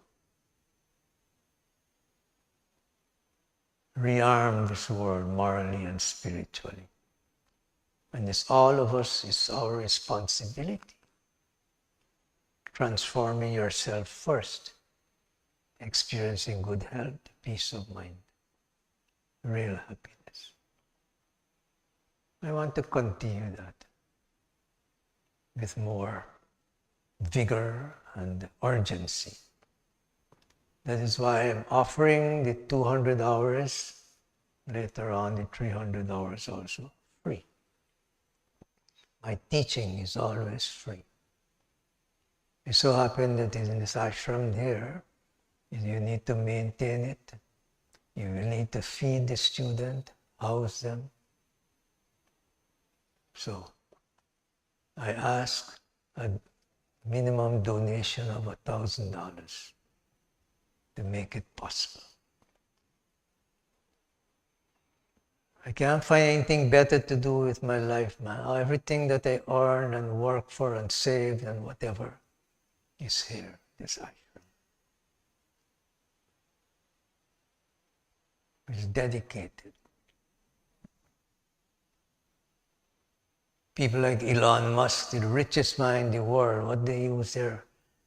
rearm this world morally and spiritually. And it's all of us, it's our responsibility. Transforming yourself first, experiencing good health, peace of mind, real happiness. I want to continue that with more vigor and urgency. That is why I'm offering the 200 hours, later on the 300 hours also, free. My teaching is always free. It so happened that in this ashram here, you need to maintain it. You will need to feed the student, house them. So, I ask a minimum donation of $1,000 to make it possible. I can't find anything better to do with my life, man. Everything that I earn and work for and save and whatever is here, this ashram. It's dedicated. People like Elon Musk, the richest man in the world, what they use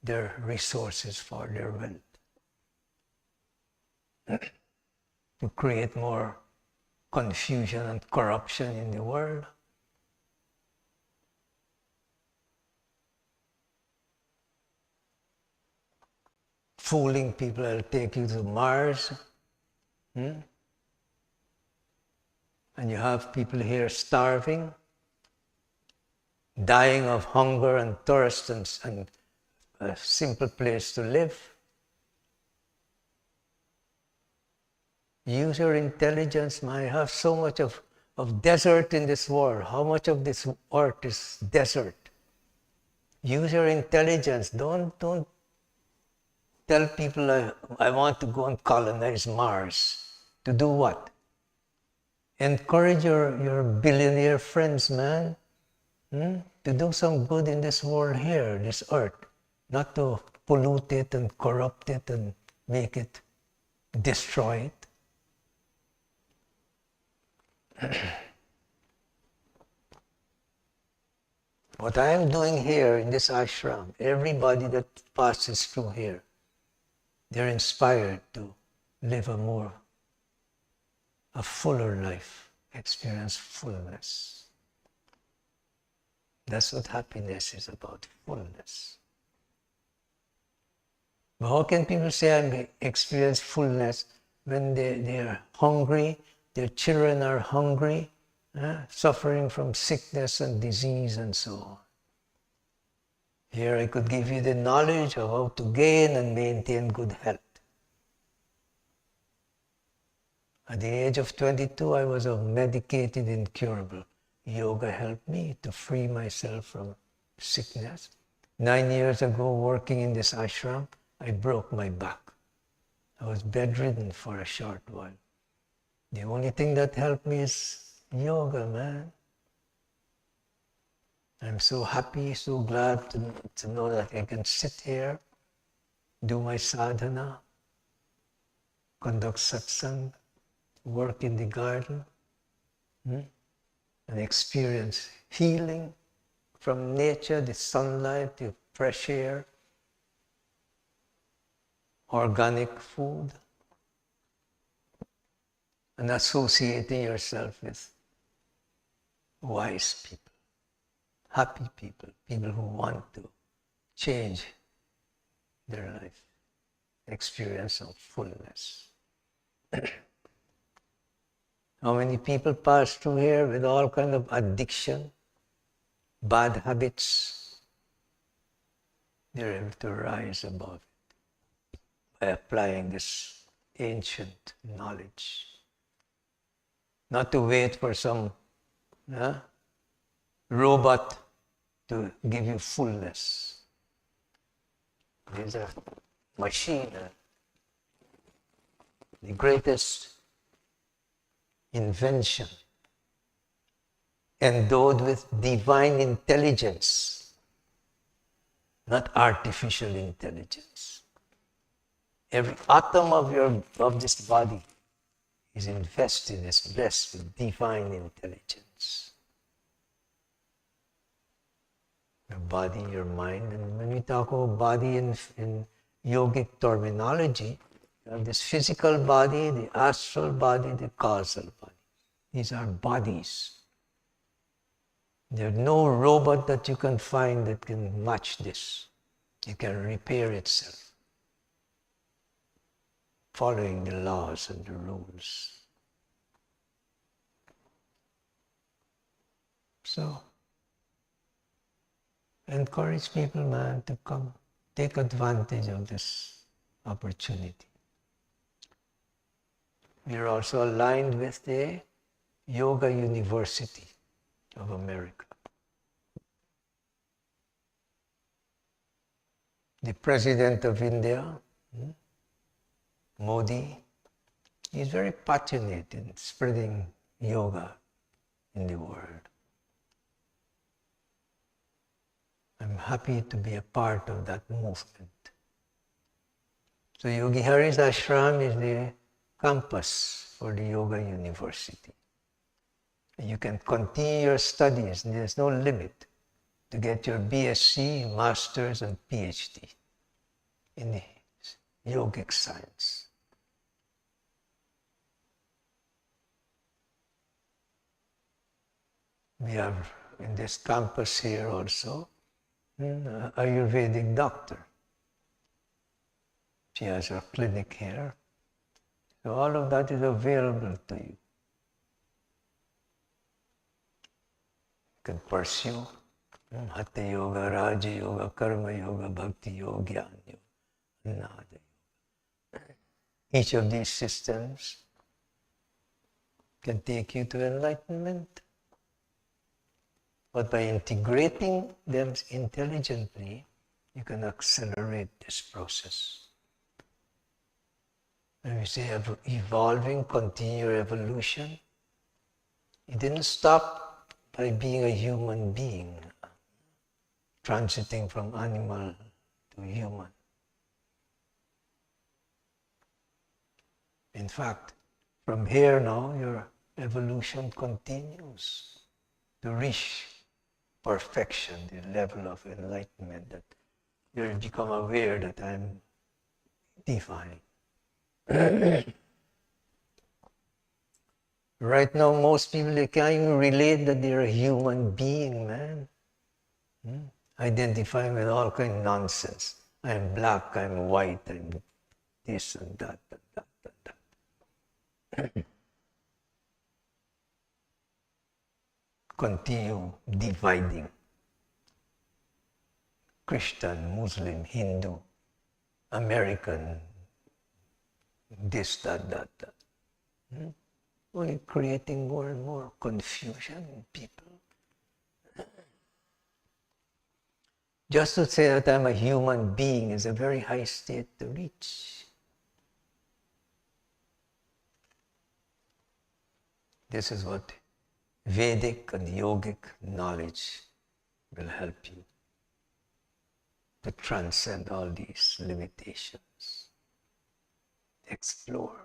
their resources for, their wealth? To create more confusion and corruption in the world. Fooling people, I'll take you to Mars. And you have people here starving, dying of hunger and thirst and a simple place to live. Use your intelligence, man. You have so much of desert in this world. How much of this earth is desert? Use your intelligence. Don't tell people I want to go and colonize Mars. To do what? Encourage your billionaire friends, man, to do some good in this world here, this earth. Not to pollute it and corrupt it and make it, destroy it. What I am doing here in this ashram, everybody that passes through here, they're inspired to live a fuller life, experience fullness. That's what happiness is about, fullness. But how can people say I experience fullness when they are hungry, their children are hungry, suffering from sickness and disease and so on? Here I could give you the knowledge of how to gain and maintain good health. At the age of 22, I was medicated, incurable. Yoga helped me to free myself from sickness. 9 years ago, working in this ashram, I broke my back. I was bedridden for a short while. The only thing that helped me is yoga, man. I'm so happy, so glad to know that I can sit here, do my sadhana, conduct satsang, work in the garden, and experience healing from nature, the sunlight, the fresh air, organic food, and associating yourself with wise people, happy people, people who want to change their life, experience of fullness. How many people pass through here with all kind of addiction, bad habits? They're able to rise above it by applying this ancient knowledge. Not to wait for some robot to give you fullness. These are machine, the greatest invention, endowed with divine intelligence, not artificial intelligence. Every atom of this body is invested, is blessed with divine intelligence. Your body, your mind, and when we talk about body in yogic terminology, you have this physical body, the astral body, the causal body. These are bodies. There's no robot that you can find that can match this. It can repair itself, following the laws and the rules. So, encourage people, man, to come, take advantage of this opportunity. We are also aligned with the Yoga University of America. The President of India, Modi, is very passionate in spreading yoga in the world. I'm happy to be a part of that movement. So Yogi Hari's ashram is the campus for the Yoga University. You can continue your studies, there's no limit to get your BSc, Masters, and PhD in the yogic science. We have in this campus here also an Ayurvedic doctor. She has her clinic here. So all of that is available to you. You can pursue Hatha Yoga, Raja Yoga, Karma Yoga, Bhakti Yoga, Jnana Yoga, Anada Yoga. Each of these systems can take you to enlightenment. But by integrating them intelligently, you can accelerate this process. When we say evolving, continue evolution, it didn't stop by being a human being, transiting from animal to human. In fact, from here now, your evolution continues to reach perfection, the level of enlightenment that you become aware that I'm divine. Right now, most people, they can't even relate that they're a human being, man. Identifying with all kind of nonsense. I'm black, I'm white, I'm this and that and that and that. Continue dividing. Christian, Muslim, Hindu, American, this, that, that. Only creating more and more confusion in people. Just to say that I'm a human being is a very high state to reach. This is what Vedic and yogic knowledge will help you to transcend all these limitations. Explore.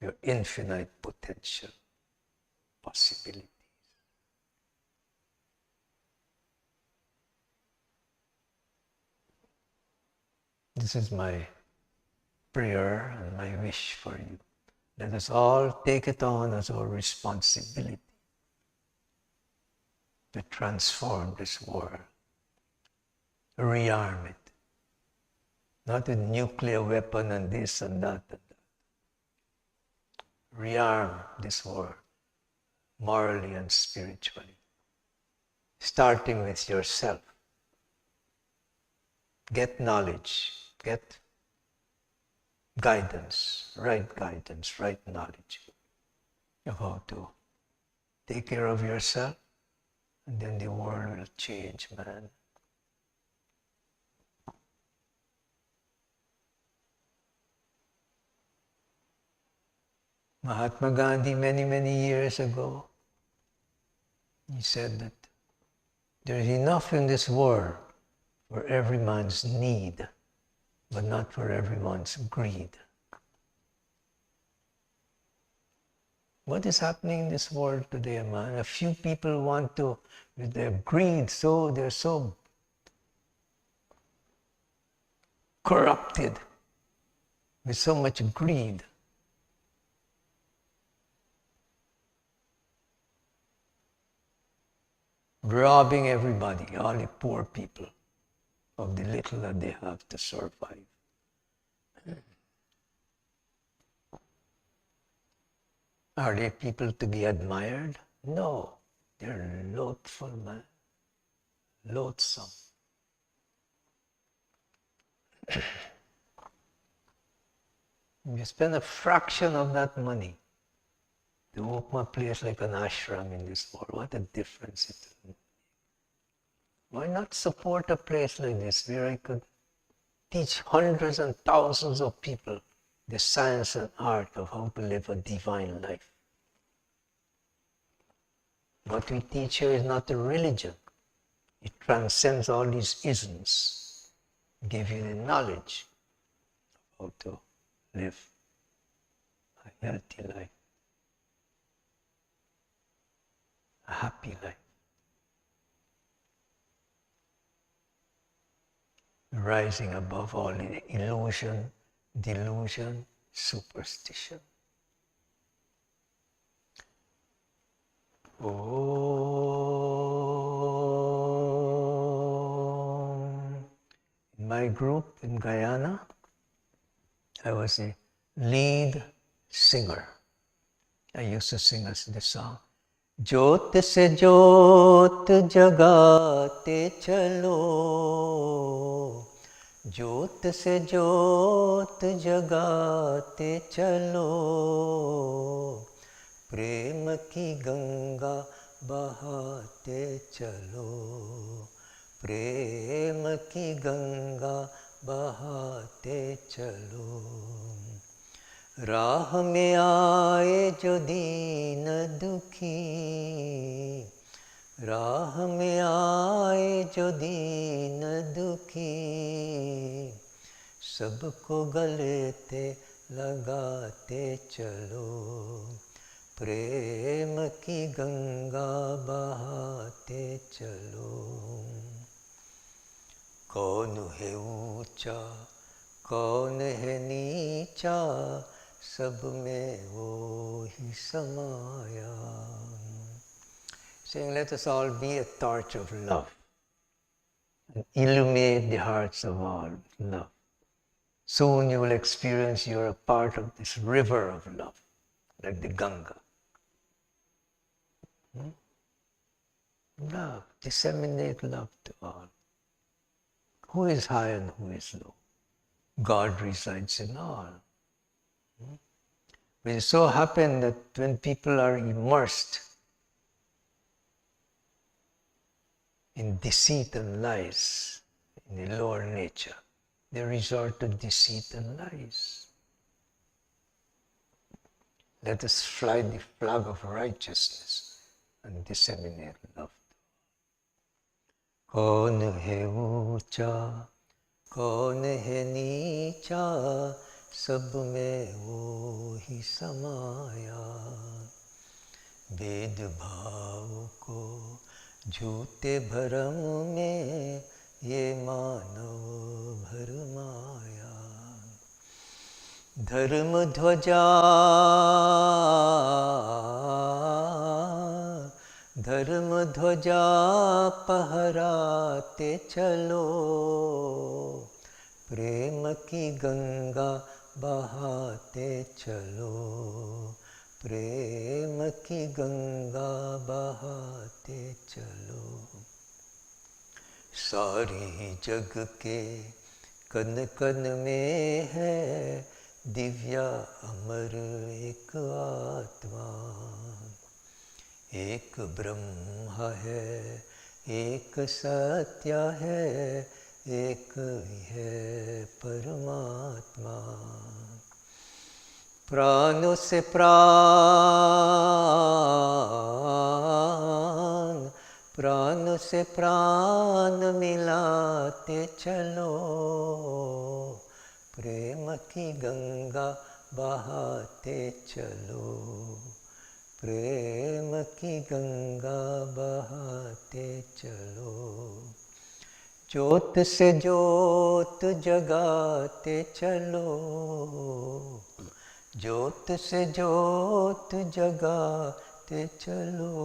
your infinite potential, possibility. This is my prayer and my wish for you. Let us all take it on as our responsibility to transform this world, rearm it, not a nuclear weapon and this and that and that. Rearm this world, morally and spiritually, starting with yourself. Get knowledge, get guidance, right knowledge of how to take care of yourself, and then the world will change, man. Mahatma Gandhi, many years ago, he said that there is enough in this world for every man's need, but not for everyone's greed. What is happening in this world today, man? A few people want to, with their greed, they're so corrupted with so much greed. Robbing everybody, all the poor people, of the little that they have to survive. Are they people to be admired? No, they're loathful, man. Loathsome. You spend a fraction of that money to open a place like an ashram in this world. What a difference it will make. Why not support a place like this where I could teach hundreds and thousands of people the science and art of how to live a divine life? What we teach here is not a religion. It transcends all these isms. Give you the knowledge of how to live a healthy life, a happy life. Rising above all illusion, delusion, superstition. Om. In my group in Guyana, I was a lead singer. I used to sing the song, ज्योत से ज्योत जगाते चलो, ज्योत से ज्योत जगाते चलो, प्रेम की गंगा बहाते चलो, प्रेम की गंगा बहाते चलो। राह में आए जो दीन दुखी, राह में आए जो दीन दुखी, सबको गले ते लगाते चलो, प्रेम की गंगा बहाते चलो। कौन है ऊंचा, कौन है नीचा, सब में वो ही समाया। Saying, let us all be a torch of love and illuminate the hearts of all with love. Soon you will experience you are a part of this river of love, like the Ganga. Love, disseminate love to all. Who is high and who is low? God resides in all. But it so happens that when people are immersed in deceit and lies, in the lower nature, they resort to deceit and lies. Let us fly the flag of righteousness and disseminate love. कौन है ऊंचा, कौन है नीचा, सब में वो ही समाया। भेदभाव को झूठे भरम में ये मानव भरमाया। धर्म ध्वजा फहराते चलो, प्रेम की गंगा बहाते चलो, प्रेम की गंगा बहाते चलो। सारी जग के कन कन में है दिव्या अमर एक आत्मा। एक ब्रह्म है, एक सत्य है, एक ही है परमात्मा। प्राणों से प्राण मिलाते चलो, प्रेम की गंगा बहाते चलो, प्रेम की गंगा बहाते चलो। ज्योत से ज्योत जगाते चलो, ज्योत से ज्योत जगाते चलो,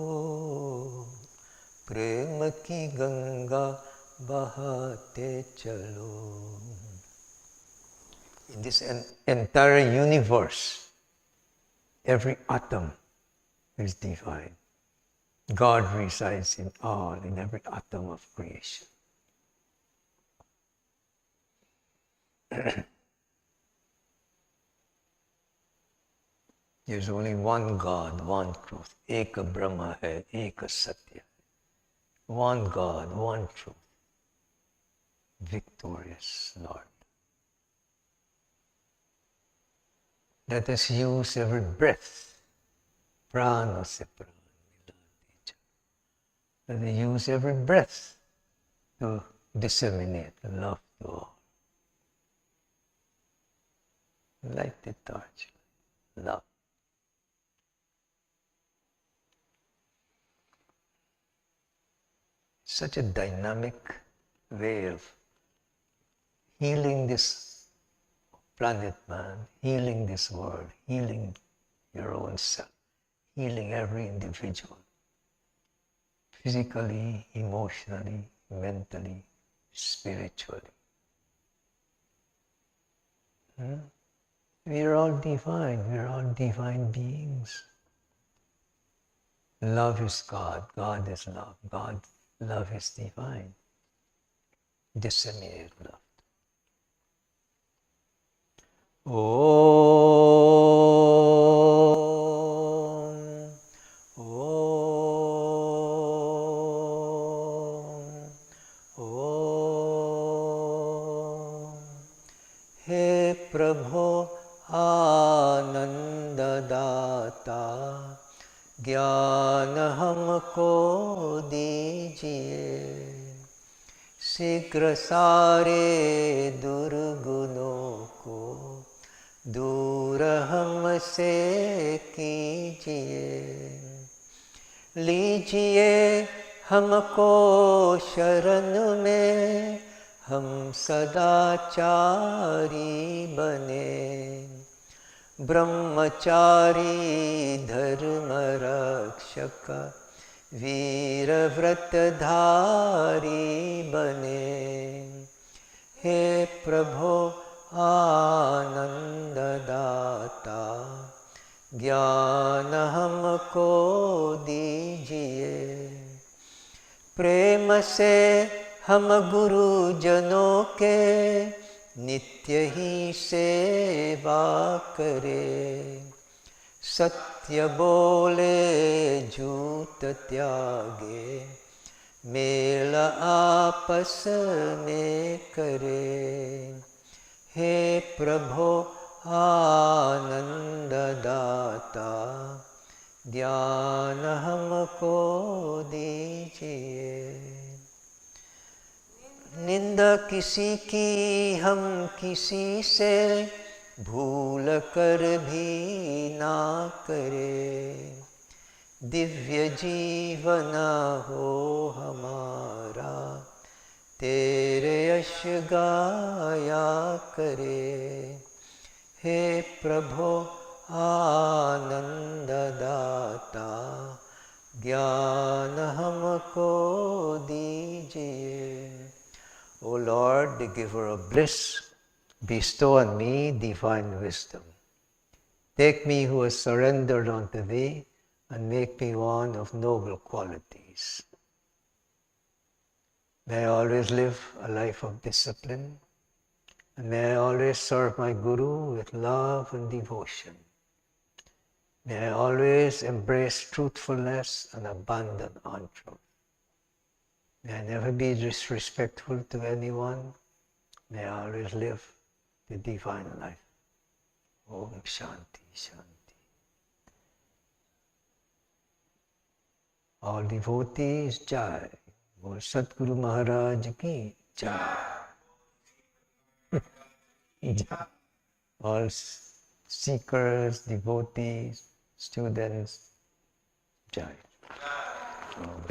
प्रेम की गंगा बहाते चलो। In this entire universe, every atom is divine. God resides in all, in every atom of creation. There's only one God, one truth. Eka Brahma hai, Eka Satya. One God, one truth. Victorious Lord. Let us use every breath. Prana se prana. Let us use every breath to disseminate love to all. Light the torch. Love. Such a dynamic way of healing this planet, man, healing this world, healing your own self, healing every individual, physically, emotionally, mentally, spiritually. We are all divine, we are all divine beings. Love is God, God is love, love is divine. Disseminate love. Om, Om, Om. हे प्रभो आनंद दाता, ज्ञान हमको दीजिए, शीघ्र सारे दुर्गुणों को दूर हमसे कीजिए। लीजिए हमको शरण में, हम सदाचारी बने, ब्रह्मचारी धर्म रक्षक वीर व्रतधारी बने। हे प्रभो आनंद दाता, ज्ञान हमको दीजिए, प्रेम से हम गुरुजनों के नित्य ही सेवा करें, सत्य बोले झूठ त्यागे, मेल आपस में करें। हे प्रभो आनंद दाता, ज्ञान हमको दीजिए। निंदा किसी की हम किसी से भूल कर भी ना करे, दिव्य जीवन हो हमारा, तेरे यश गाया करे। हे प्रभो आनंद दाता, ज्ञान हमको दीजिए। O Lord, the giver of bliss, bestow on me divine wisdom. Take me who has surrendered unto Thee and make me one of noble qualities. May I always live a life of discipline, and may I always serve my Guru with love and devotion. May I always embrace truthfulness and abandon untruth. May I never be disrespectful to anyone. May I always live the divine life. Om Shanti, Shanti. All devotees, Jai. Bol Satguru Maharaj ki Jai. Jai. All seekers, devotees, students, Jai. Om